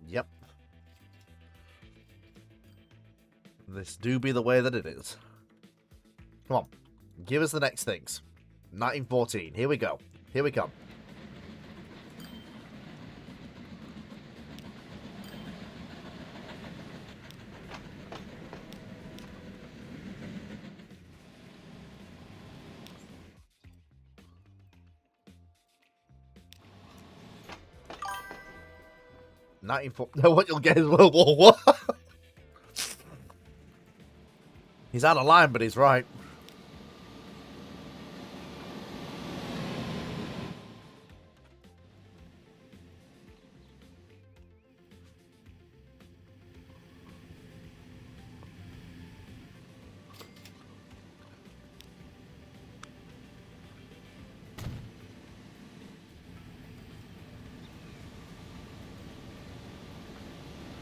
Yep. This do be the way that it is. Come on. Give us the next things. 1914. Here we go. Here we come. No, what you'll get is World War One. He's out of line, but he's right.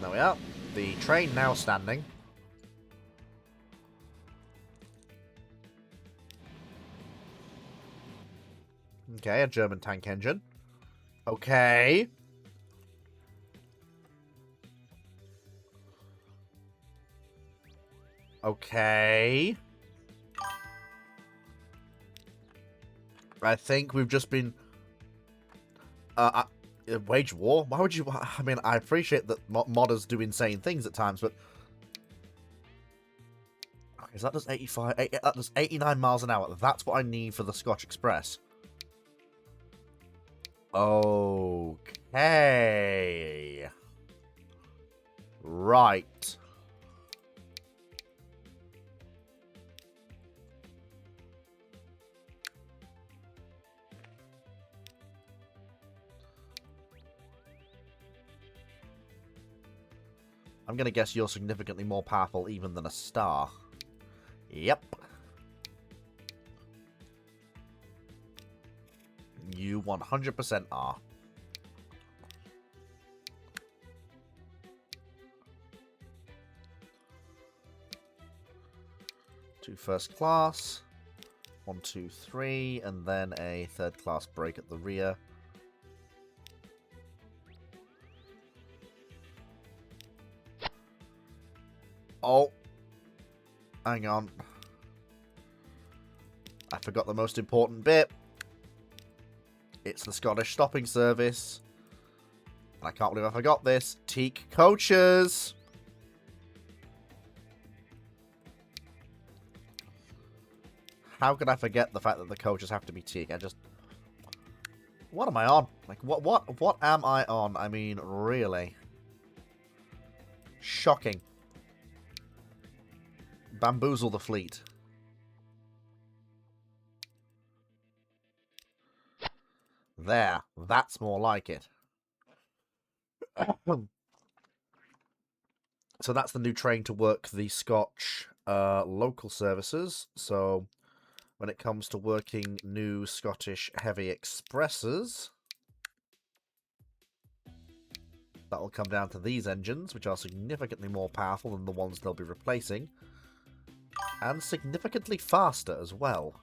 There we are. The train now standing. Okay, a German tank engine. Okay. Okay. I think we've just been... wage war? Why would you... I mean, I appreciate that modders do insane things at times, but... Okay, so that does 85... that does 89 miles an hour. That's what I need for the Scotch Express. Okay. Right. I'm going to guess you're significantly more powerful even than a star. Yep. You 100% are. Two first class. 1, 2, 3. And then a third class break at the rear. Oh. Hang on. I forgot the most important bit. It's the Scottish stopping service. And I can't believe I forgot this. Teak coaches. How could I forget the fact that the coaches have to be teak? I just... What am I on? Like, what am I on? I mean, really. Shocking. Bamboozle the fleet. There. That's more like it. So that's the new train to work the Scotch local services. So when it comes to working new Scottish heavy expresses, that will come down to these engines, which are significantly more powerful than the ones they'll be replacing. And significantly faster as well.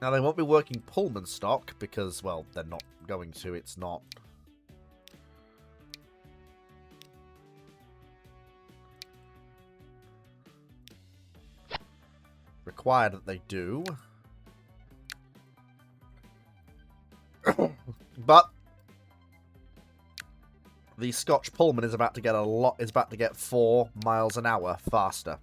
Now, they won't be working Pullman stock because, well, they're not going to. It's not... required that they do. But the Scotch Pullman is about to get 4 miles an hour faster.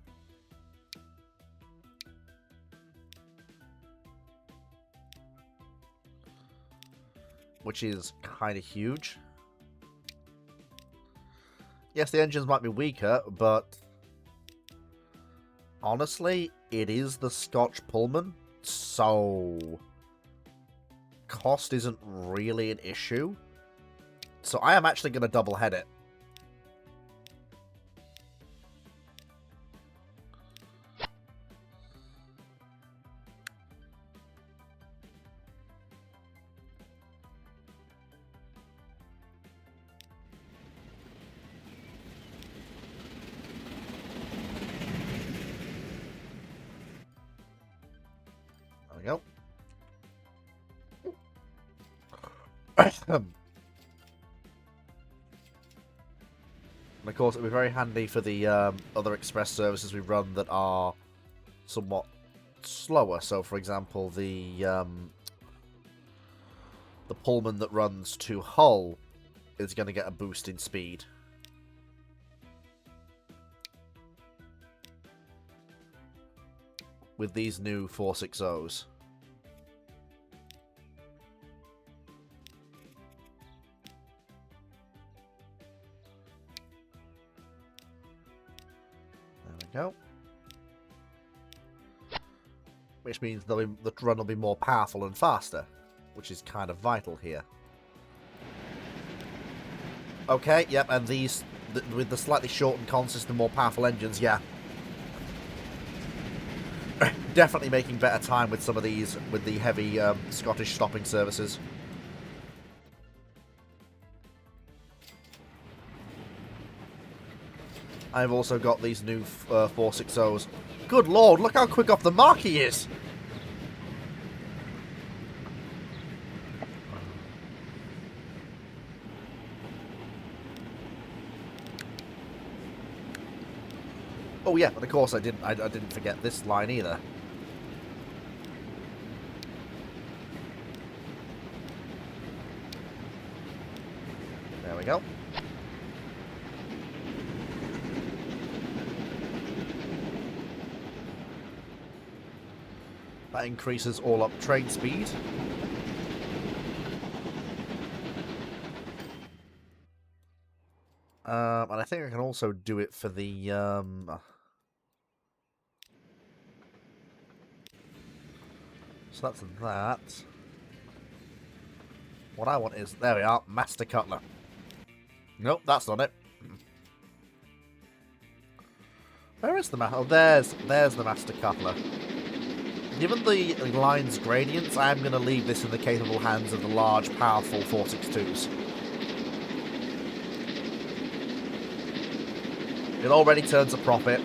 Which is kind of huge. Yes, the engines might be weaker, but honestly, it is the Scotch Pullman, so cost isn't really an issue. So I am actually going to double head it. And of course, it'll be very handy for the other express services we run that are somewhat slower. So, for example, the Pullman that runs to Hull is going to get a boost in speed. With these new 460s. There we go. Which means the run will be more powerful and faster, which is kind of vital here. Okay, yep, and these, with the slightly shortened consist and more powerful engines, yeah. Definitely making better time with some of these, with the heavy Scottish stopping services. I've also got these new 460s. Good lord, look how quick off the mark he is! Oh yeah, and of course I didn't forget this line either. There we go. That increases all up train speed. And I think I can also do it for the so that's that. What I want is, there we are, Master Cutler. Nope, that's not it. Where is the Master? Oh, there's the Master Cutler. Given the line's gradients, I am going to leave this in the capable hands of the large, powerful 462s. It already turns a profit,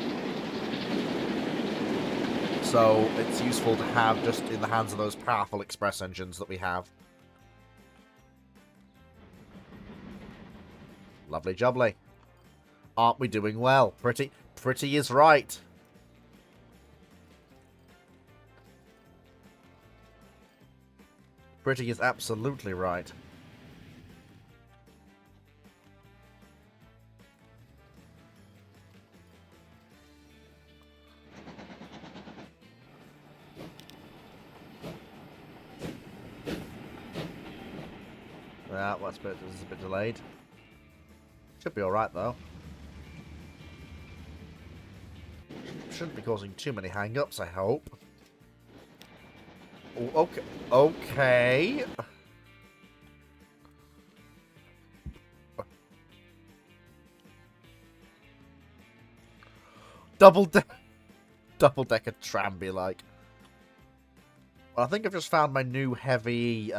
so it's useful to have just in the hands of those powerful express engines that we have. Lovely jubbly. Aren't we doing well? Pretty is right. Pretty is absolutely right. Well, this is a bit delayed. Should be alright, though. Shouldn't be causing too many hang-ups, I hope. Oh, okay. Okay. Double-decker tram be like. Well, I think I've just found my new heavy,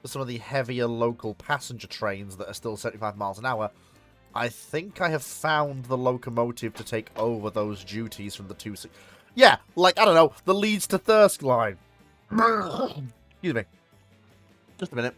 some of the heavier local passenger trains that are still 75 miles an hour. I think I have found the locomotive to take over those duties from the 260. Yeah, like, I don't know, the Leeds to Thirsk line. Excuse me. Just a minute.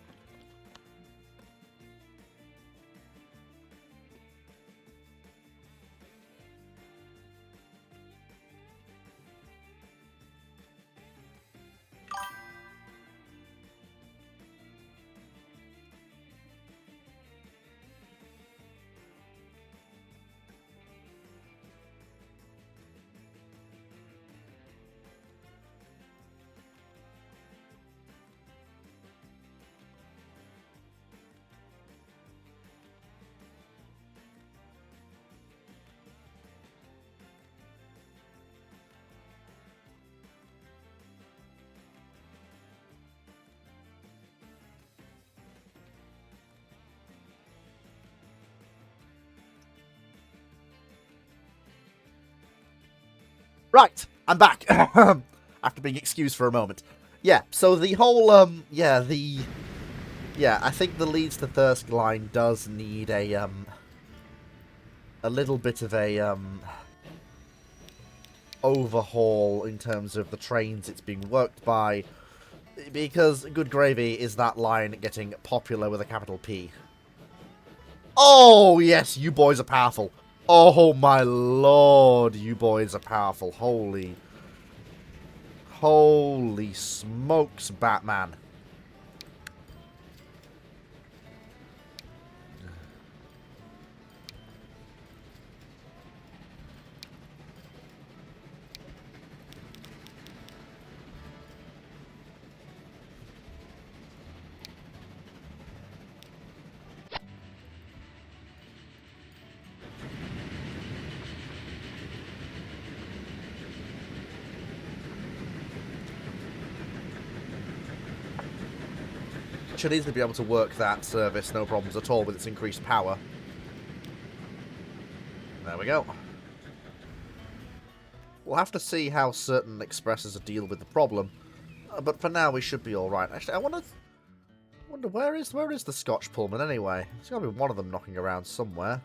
Right, I'm back. After being excused for a moment. Yeah, so the whole, I think the Leeds to Thirsk line does need a little bit of a, overhaul in terms of the trains it's being worked by, Because good gravy is that line getting popular with a capital P. Oh, yes, you boys are powerful. Oh, my lord, you boys are powerful. Holy smokes, Batman. Should easily be able to work that service, no problems at all, with its increased power. There we go. We'll have to see how certain expresses deal with the problem, but for now we should be all right. Actually, I wonder where is the Scotch Pullman anyway? There's got to be one of them knocking around somewhere.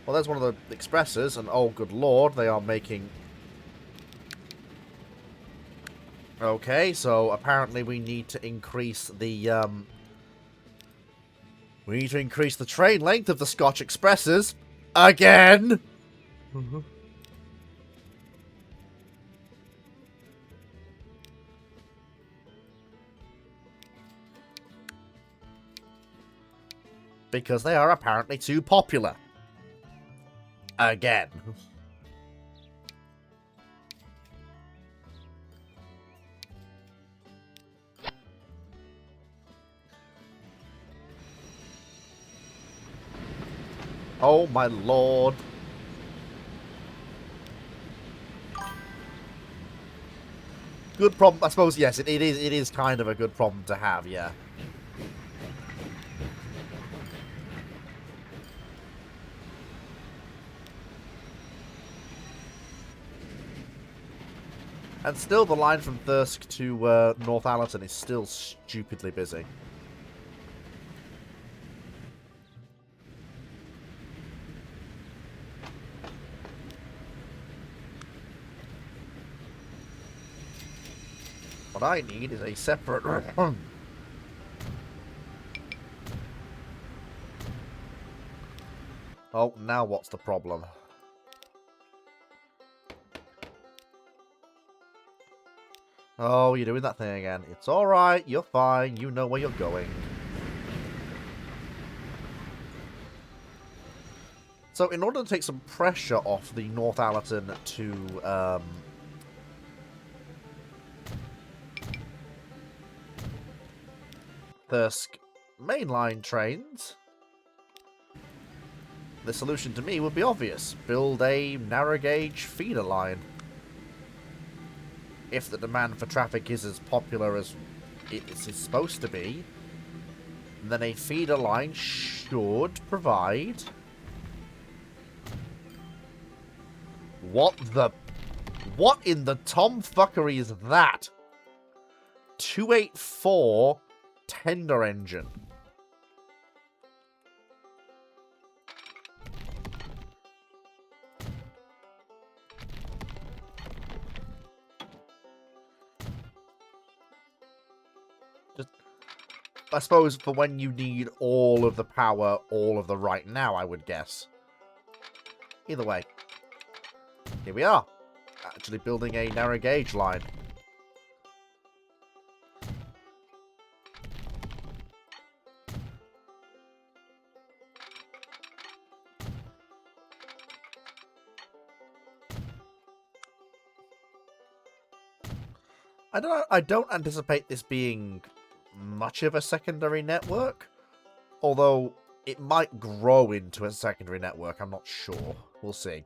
Well, there's one of the expresses, and oh, good lord, they are making. Okay, so apparently we need to increase the train length of the Scotch Expresses again. Because they are apparently too popular. Again. Oh my lord. Good problem. I suppose, yes, it is kind of a good problem to have, yeah. And still, the line from Thirsk to North Allerton is still stupidly busy. What I need is a separate... Oh, now what's the problem? Oh, you're doing that thing again. It's alright, you're fine, you know where you're going. So, in order to take some pressure off the North Allerton to, Thirsk mainline trains, the solution to me would be obvious. Build a narrow gauge feeder line. If the demand for traffic is as popular as it is supposed to be, then a feeder line should provide... What in the tomfuckery is that? 284 tender engine. Just, I suppose for when you need all of the power, all of the right now, I would guess. Either way. Here we are. Actually building a narrow gauge line. I don't anticipate this being much of a secondary network. Although it might grow into a secondary network, I'm not sure. We'll see.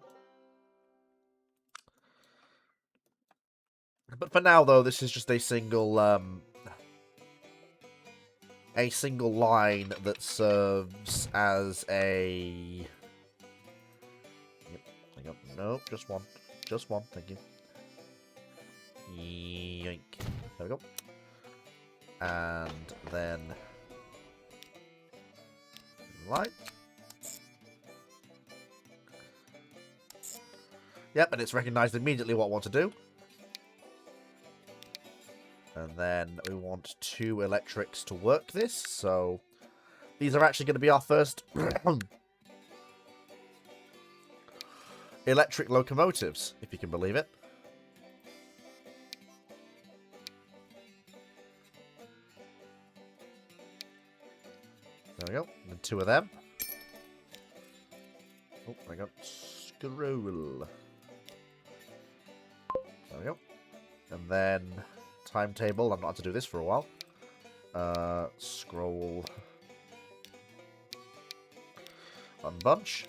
But for now, though, this is just a single line that serves as a... Yep, hang on. No, just one. Just one, thank you. Yoink. There we go. And then... Right. Yep, and it's recognized immediately what I want to do. And then we want 2 electrics to work this, so these are actually going to be our first electric locomotives, if you can believe it. There we go, and 2 of them. Oh, there we go. Scroll. There we go. And then timetable. I've not had to do this for a while. Scroll. Unbunch.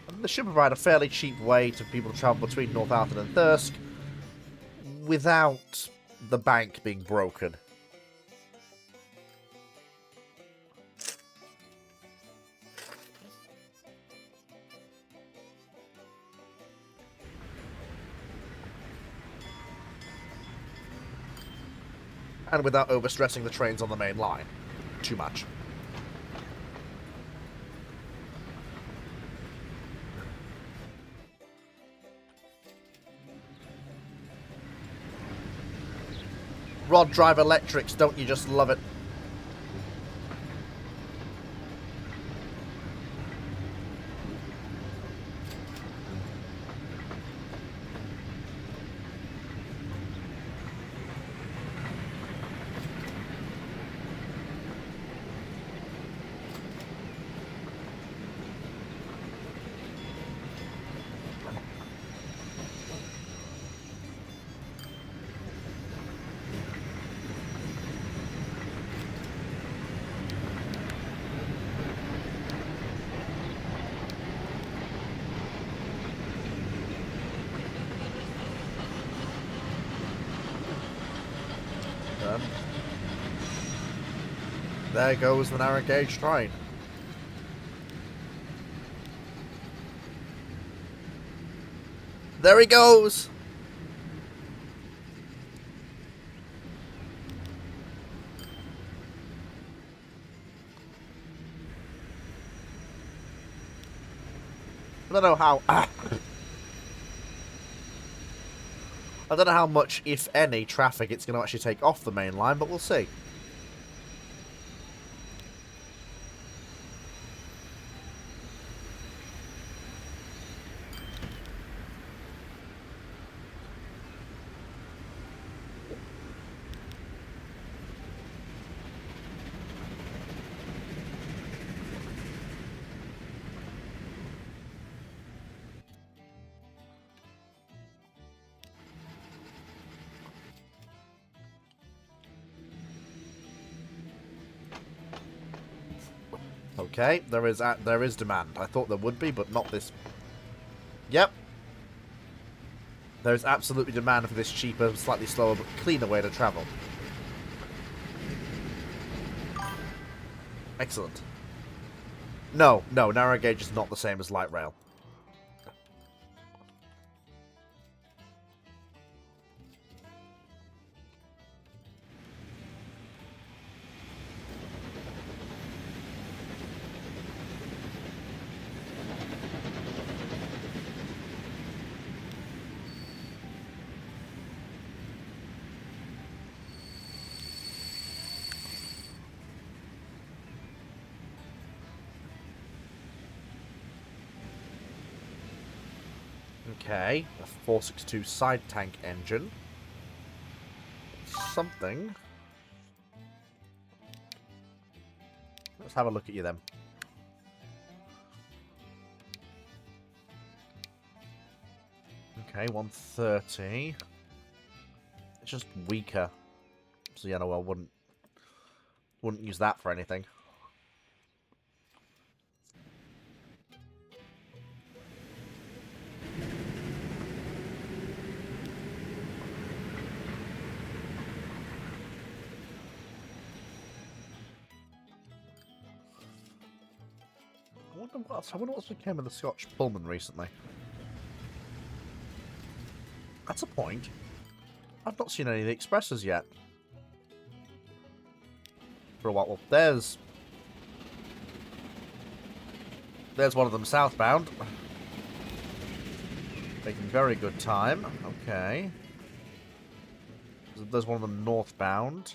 And this should provide a fairly cheap way to people to travel between Northampton and Thirsk without the bank being broken. And without overstressing the trains on the main line too much. Rod drive electrics, don't you just love it? There goes the narrow gauge train. There he goes! I don't know how... I don't know how much, if any, traffic it's going to actually take off the main line, but we'll see. Okay, there is demand. I thought there would be, but not this. Yep. There is absolutely demand for this cheaper, slightly slower, but cleaner way to travel. Excellent. No, narrow gauge is not the same as light rail. Okay, a 462 side tank engine. Something. Let's have a look at you then. Okay, 130. It's just weaker. So yeah, no, I wouldn't use that for anything. I wonder what's became of the Scotch Pullman recently. That's a point. I've not seen any of the expresses yet. For a while. Well, there's one of them southbound. Making very good time. Okay. There's one of them northbound.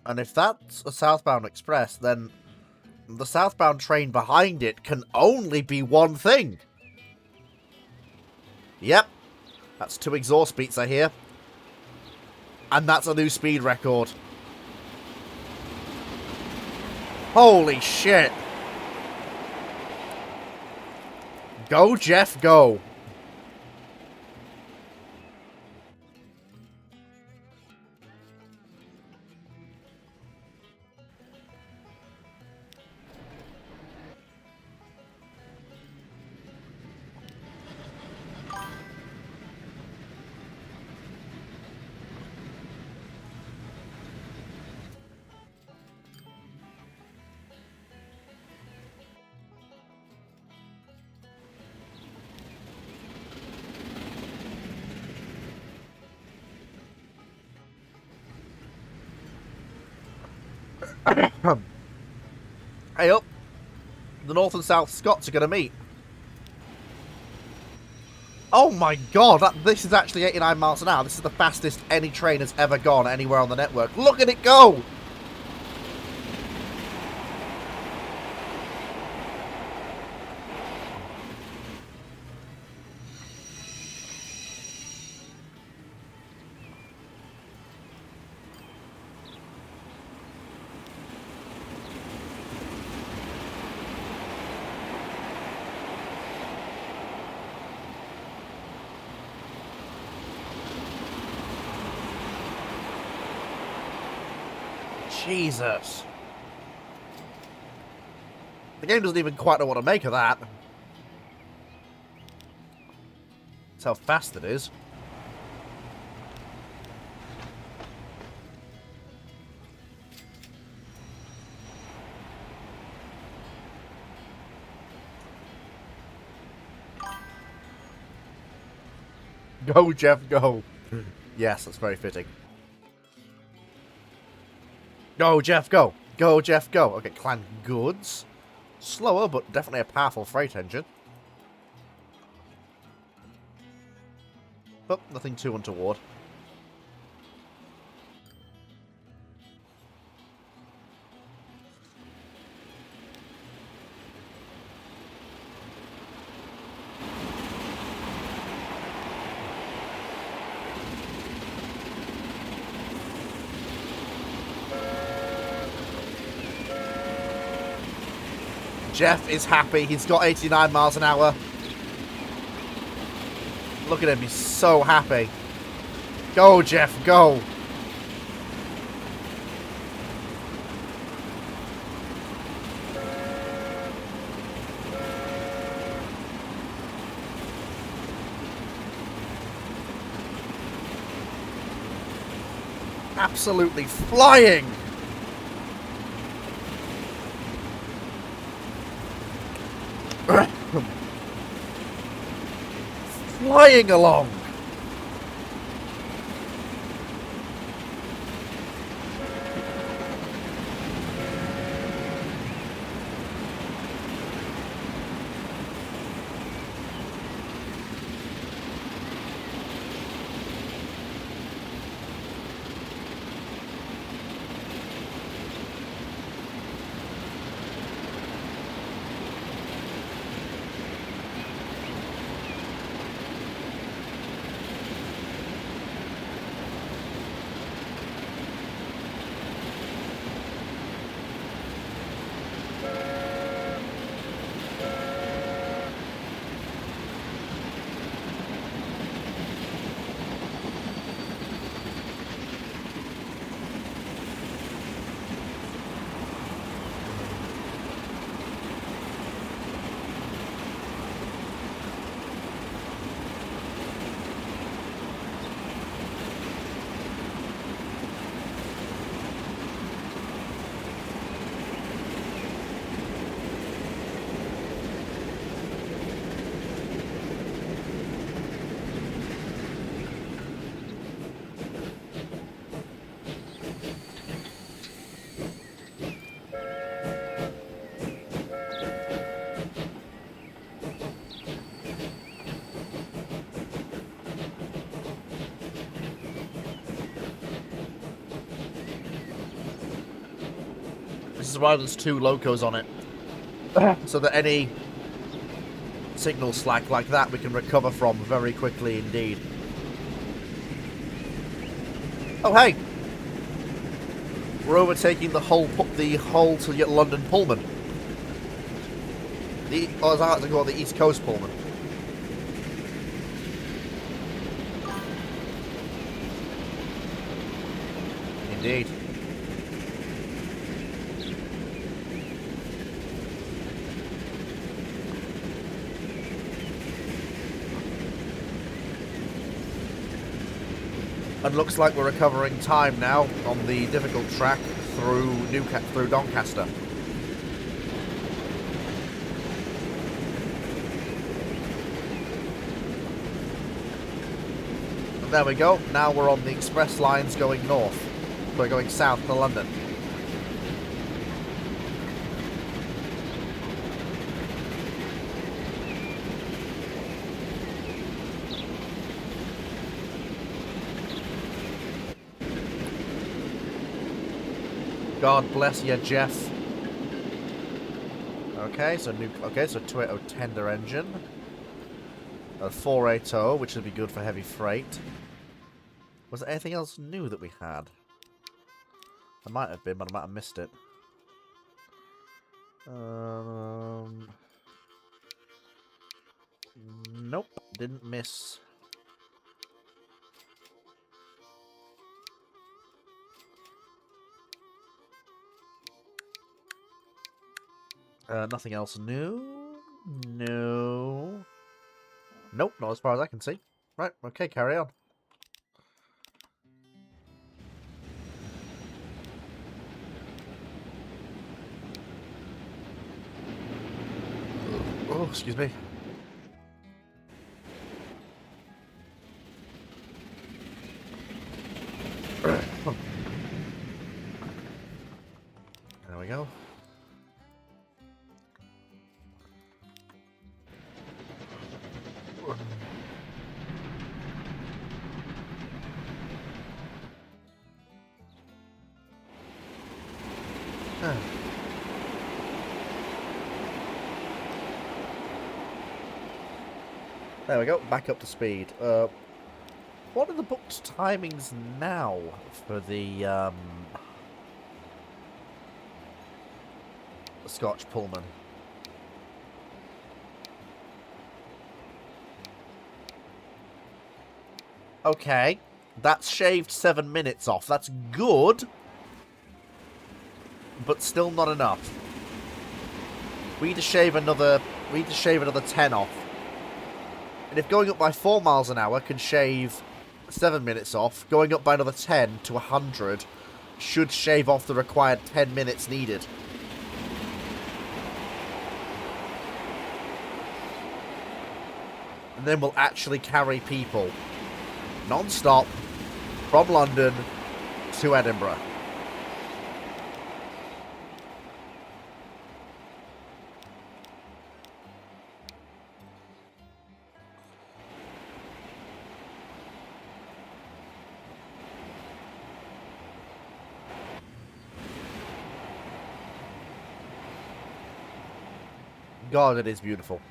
And if that's a southbound express, then the southbound train behind it can only be one thing. Yep. That's 2 exhaust beats I hear. And that's a new speed record. Holy shit. Go, Jeff, go. Hey up. The North and South Scots are going to meet. Oh my god, this is actually 89 miles an hour. This is the fastest any train has ever gone anywhere on the network. Look at it go! Jesus. The game doesn't even quite know what to make of that. That's how fast it is. Go, Jeff, go. Yes, that's very fitting. Go, Jeff, go. Go, Jeff, go. Okay, clan goods. Slower, but definitely a powerful freight engine. But nothing too untoward. Jeff is happy. He's got 89 miles an hour. Look at him. He's so happy. Go, Jeff. Go. Absolutely flying. Flying along. is why there's 2 locos on it. So that any signal slack like that we can recover from very quickly indeed. Oh hey! We're overtaking the whole to London Pullman. As I like to call it, the East Coast Pullman. Indeed. And looks like we're recovering time now on the difficult track through Doncaster. And there we go. Now we're on the express lines going north. We're going south to London. God bless you, Jeff. Okay, so 280 tender engine. A 480, which would be good for heavy freight. Was there anything else new that we had? There might have been, but I might have missed it. Nope, didn't miss. Nothing else new? No. Nope, not as far as I can see. Right, okay, carry on. Oh, excuse me. There we go. There we go, back up to speed. What are the booked timings now for the Scotch Pullman? Okay, that's shaved 7 minutes off. That's good, but still not enough. We need to shave another 10 off. And if going up by 4 miles an hour can shave 7 minutes off, going up by another 10 to 100 should shave off the required 10 minutes needed. And then we'll actually carry people non-stop from London to Edinburgh. God, it is beautiful.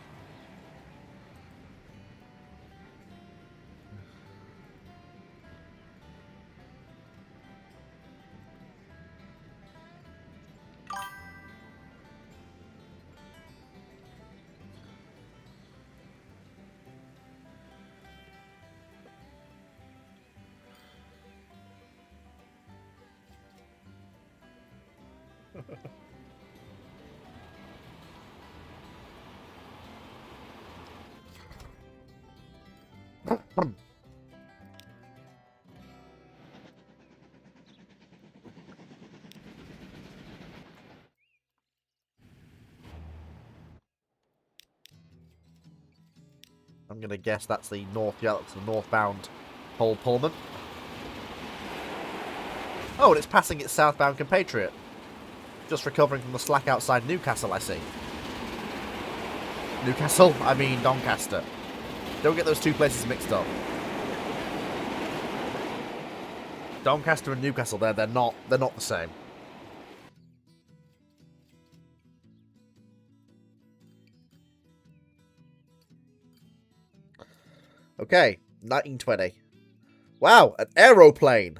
I'm gonna guess that's the that's the northbound Hull Pullman. Oh, and it's passing its southbound compatriot. Just recovering from the slack outside Newcastle, I see. Newcastle? I mean Doncaster. Don't get those two places mixed up. Doncaster and Newcastle, they're not the same. Okay, 1920. Wow, an aeroplane.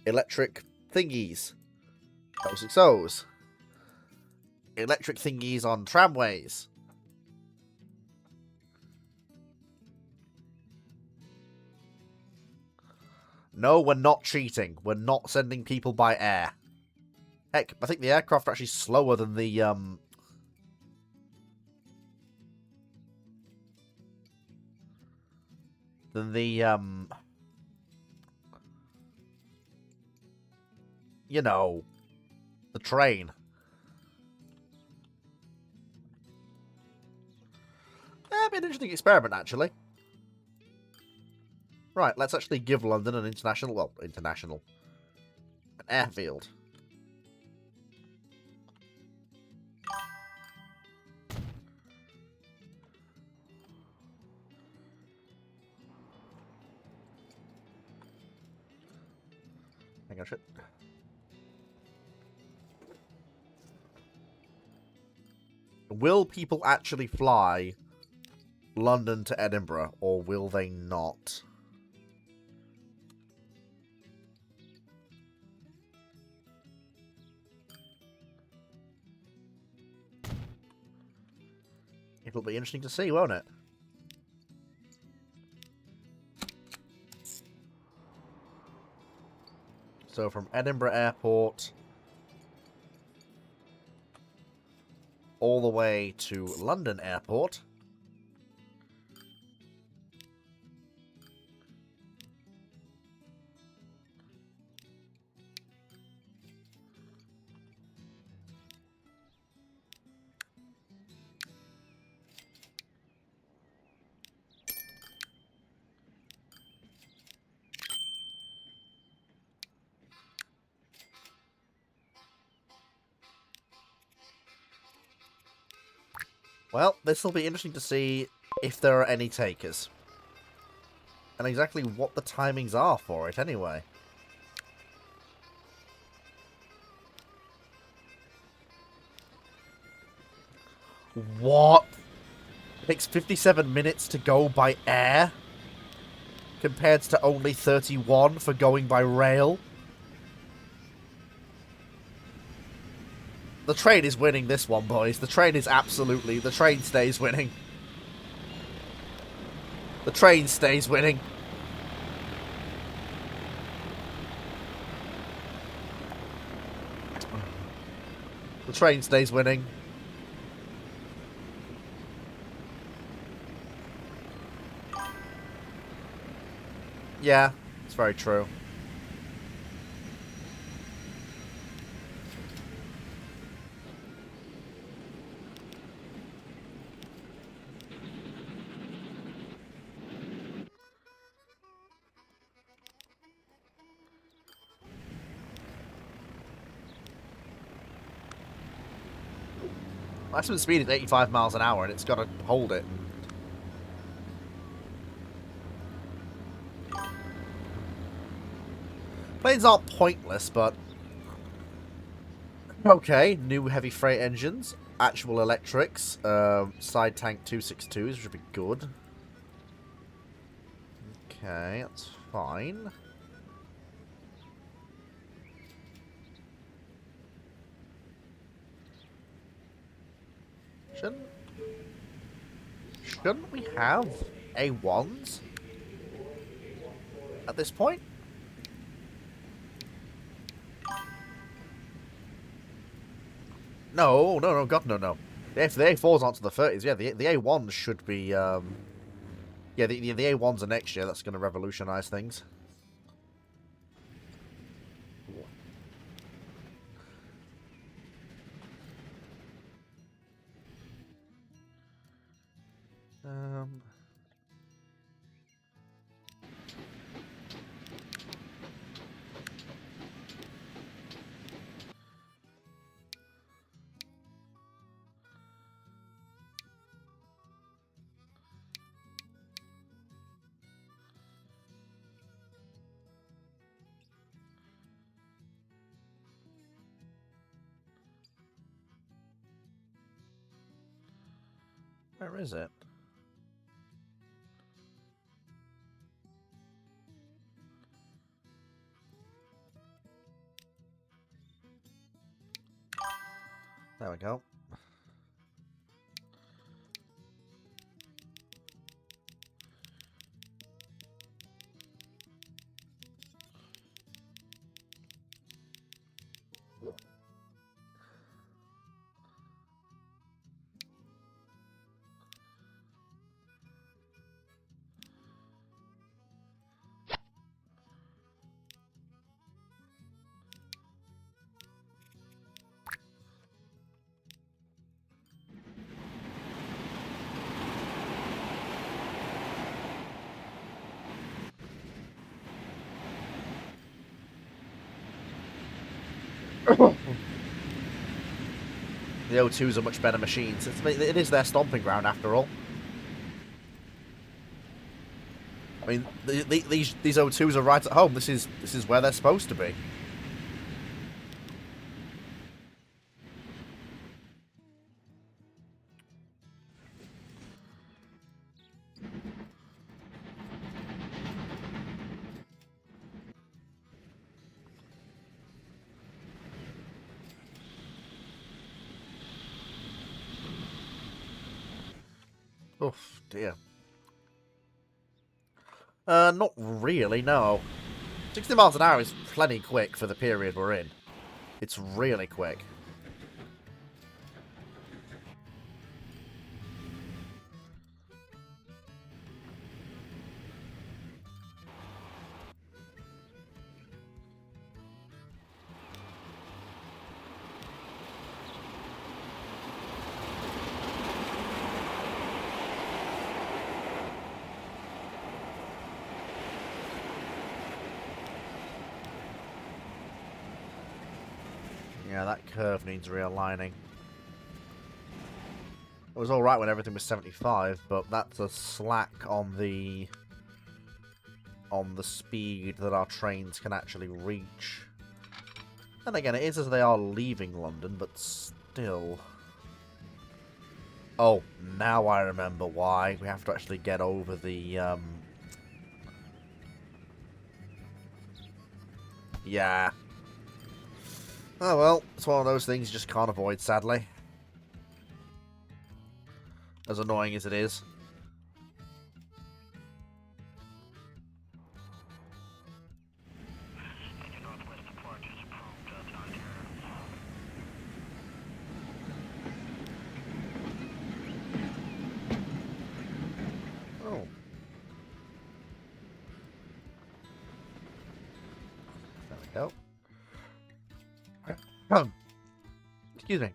Electric thingies. 060s. Electric thingies on tramways. No, we're not cheating. We're not sending people by air. Heck, I think the aircraft are actually slower than the, you know, the train. That'd be an interesting experiment, actually. Right, let's actually give London an international, well, international, an airfield. Hang on, shit. Will people actually fly London to Edinburgh, or will they not? It'll be interesting to see, won't it? So from Edinburgh Airport all the way to London Airport. Well, this will be interesting to see if there are any takers. And exactly what the timings are for it, anyway. What? It takes 57 minutes to go by air? Compared to only 31 for going by rail? The train is winning this one, boys. The train is absolutely... The train stays winning. The train stays winning. The train stays winning. Yeah, it's very true. Maximum speed is 85 miles an hour, and it's got to hold it. Planes aren't pointless, but... Okay, new heavy freight engines. Actual electrics. Side tank 262s, which would be good. Okay, that's fine. Shouldn't we have A1s at this point? No, God, no. If the A4s aren't to the 30s, yeah, the A1s should be, yeah, the A1s are next year. That's going to revolutionise things. Where is it? go. The O2s are much better machines. It is their stomping ground, after all. I mean, these O2s are right at home. This is where they're supposed to be. Oh, dear. Not really, no. 60 miles an hour is plenty quick for the period we're in. It's really quick. Yeah, that curve needs realigning. It was alright when everything was 75, but that's a slack on the speed that our trains can actually reach. And again, it is as they are leaving London, but still. Oh, now I remember why. We have to actually get over the, Yeah. Oh well, it's one of those things you just can't avoid, sadly. As annoying as it is. Oh. There we go. Excuse me.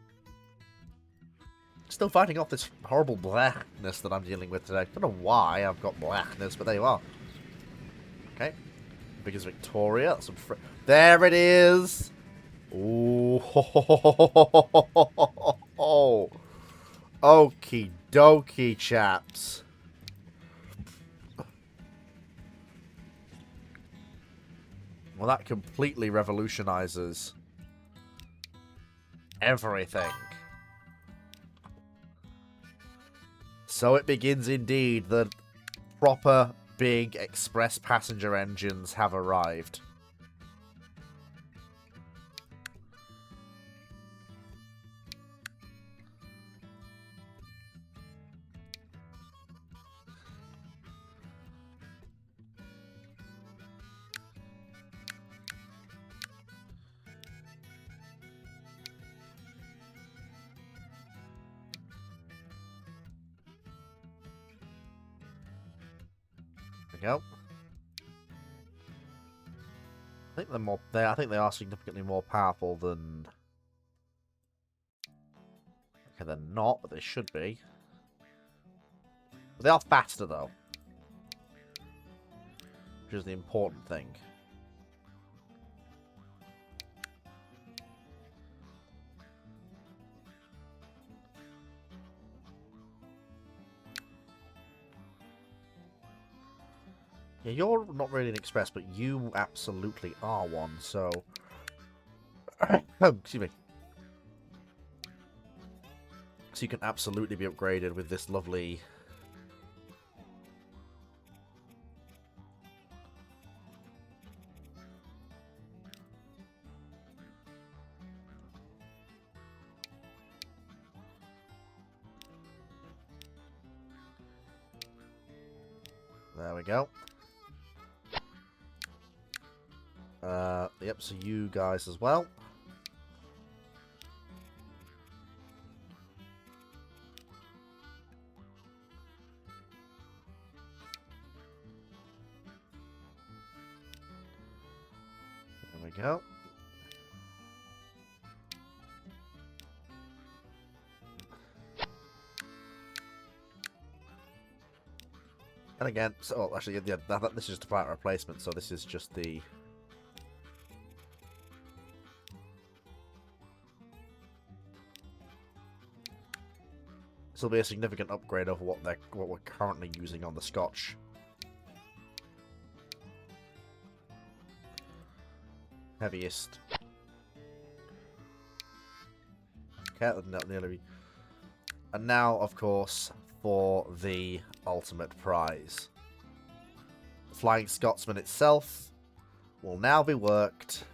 Still fighting off this horrible blackness that I'm dealing with today. Don't know why I've got blackness, but there you are. Okay. Big as Victoria. Some there it is! Ooh. Okie dokie, chaps. Well, that completely revolutionises everything. So it begins indeed. The proper big express passenger engines have arrived. There we go. I think they're more. I think they are significantly more powerful than. Okay, they're not, but they should be. But they are faster though, which is the important thing. Yeah, you're not really an express, but you absolutely are one. So, oh, excuse me. So you can absolutely be upgraded with this lovely. There we go. Yep, so you guys as well. There we go. And again, so actually, yeah, this is just a part replacement, so this is just the... This will be a significant upgrade over what we're currently using on the Scotch. Heaviest. Okay, nearly. And now, of course, for the ultimate prize. The Flying Scotsman itself will now be worked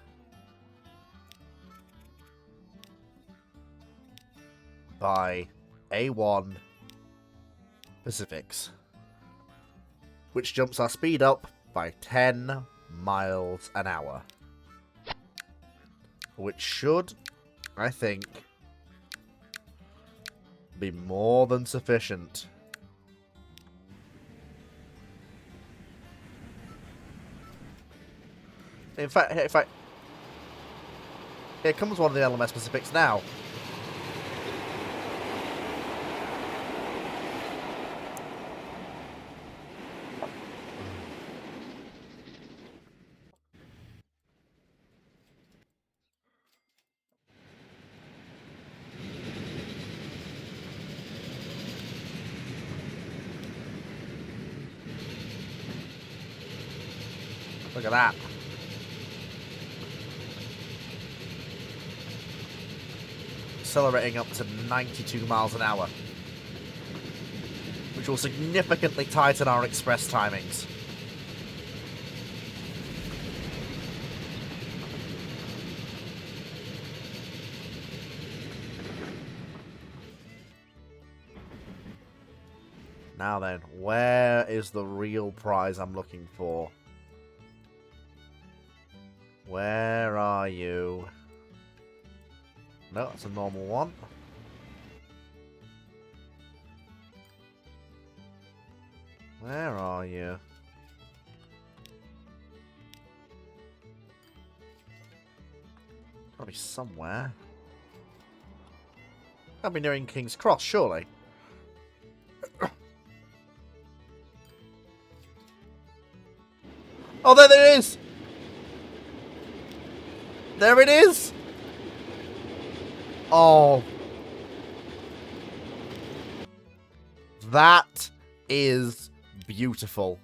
by A1 Pacifics, which jumps our speed up by 10 miles an hour, which should, I think, be more than sufficient. In fact, here comes one of the LMS Pacifics now. Look at that. Accelerating up to 92 miles an hour, which will significantly tighten our express timings. Now then, where is the real prize I'm looking for? Where are you? No, it's a normal one. Where are you? Gotta be somewhere. I'll be nearing King's Cross, surely. Oh, there it is! There it is! Oh. That is beautiful.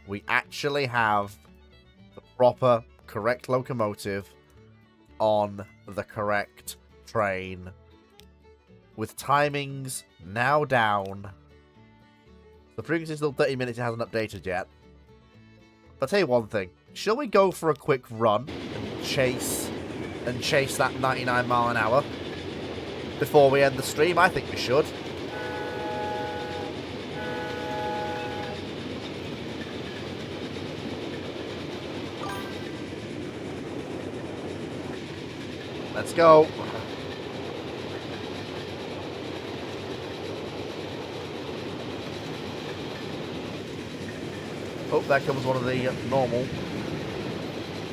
We actually have the proper, correct locomotive on the correct train. With timings now down. The frequency is still 30 minutes, it hasn't updated yet. But I'll tell you one thing. Shall we go for a quick run and chase that 99 mile an hour before we end the stream? I think we should. Let's go. Oh, there comes one of the normal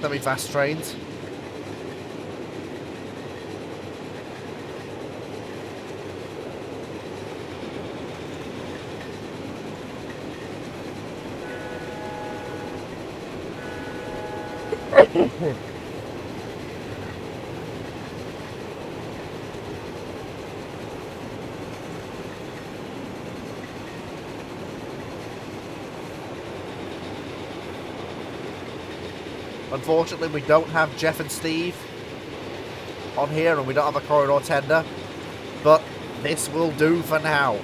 semi-fast trains. Unfortunately, we don't have Jeff and Steve on here, and we don't have a corridor tender, but this will do for now.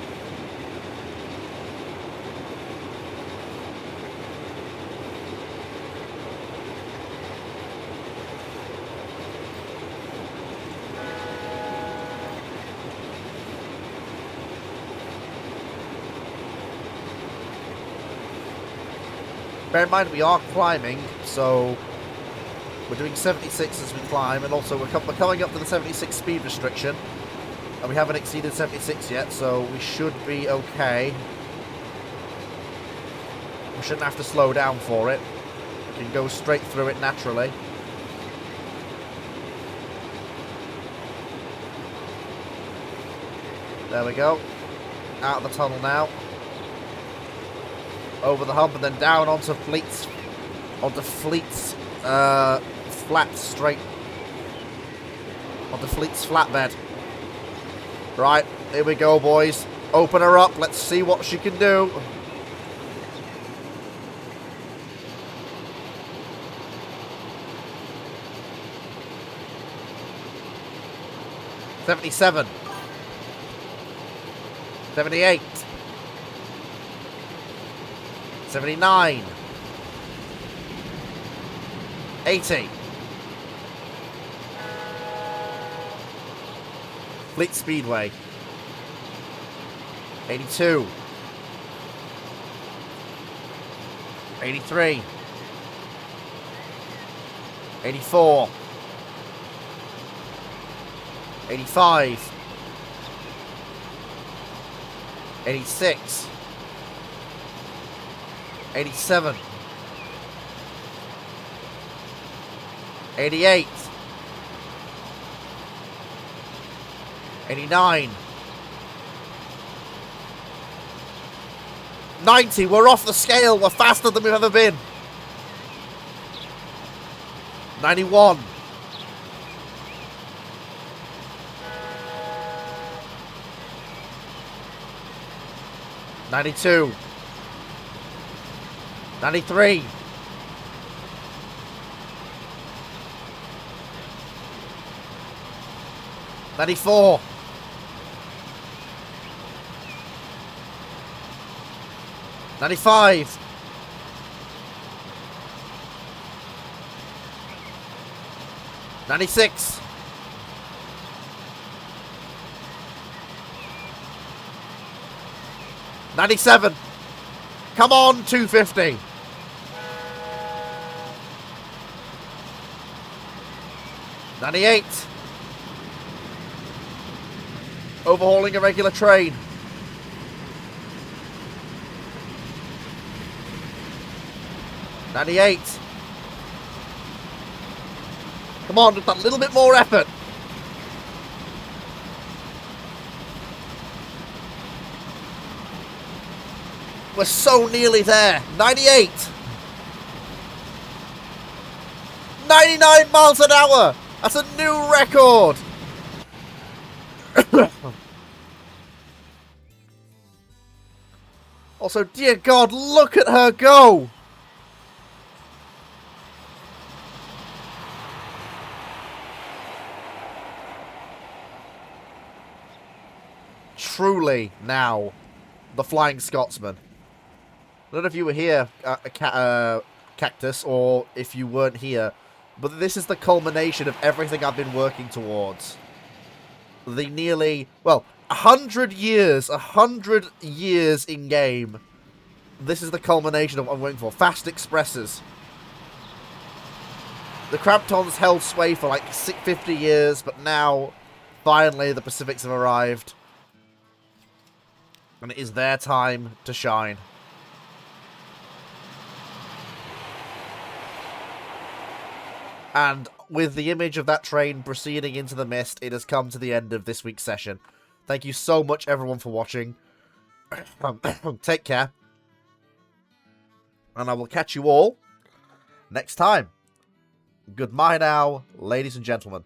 Bear in mind, we are climbing, so we're doing 76 as we climb, and also we're coming up to the 76 speed restriction, and we haven't exceeded 76 yet, so we should be okay. We shouldn't have to slow down for it. We can go straight through it naturally. There we go. Out of the tunnel now. Over the hump and then down onto Fleet's flat straight. Onto Fleet's flatbed. Right, here we go, boys. Open her up. Let's see what she can do. $77. 78. 79. 80. Fleet Speedway. 82. 83. 84. 85. 86. 87. 88. 89. 90. We're off the scale. We're faster than we've ever been. 91. 92. 93. 94. 95. 96. 97. Come on, 250. 98. Overhauling a regular train. 98. Come on, just a little bit more effort. We're so nearly there. 98. 99 miles an hour. That's a new record. Also, dear God, look at her go. Truly, now, the Flying Scotsman. I don't know if you were here, Cactus, or if you weren't here, but this is the culmination of everything I've been working towards. The nearly, well, 100 years in game. This is the culmination of what I'm waiting for. Fast expresses. The Cramptons held sway for like 50 years, but now, finally, the Pacifics have arrived. And it is their time to shine. And with the image of that train proceeding into the mist, it has come to the end of this week's session. Thank you so much, everyone, for watching. Take care. And I will catch you all next time. Goodbye now, ladies and gentlemen.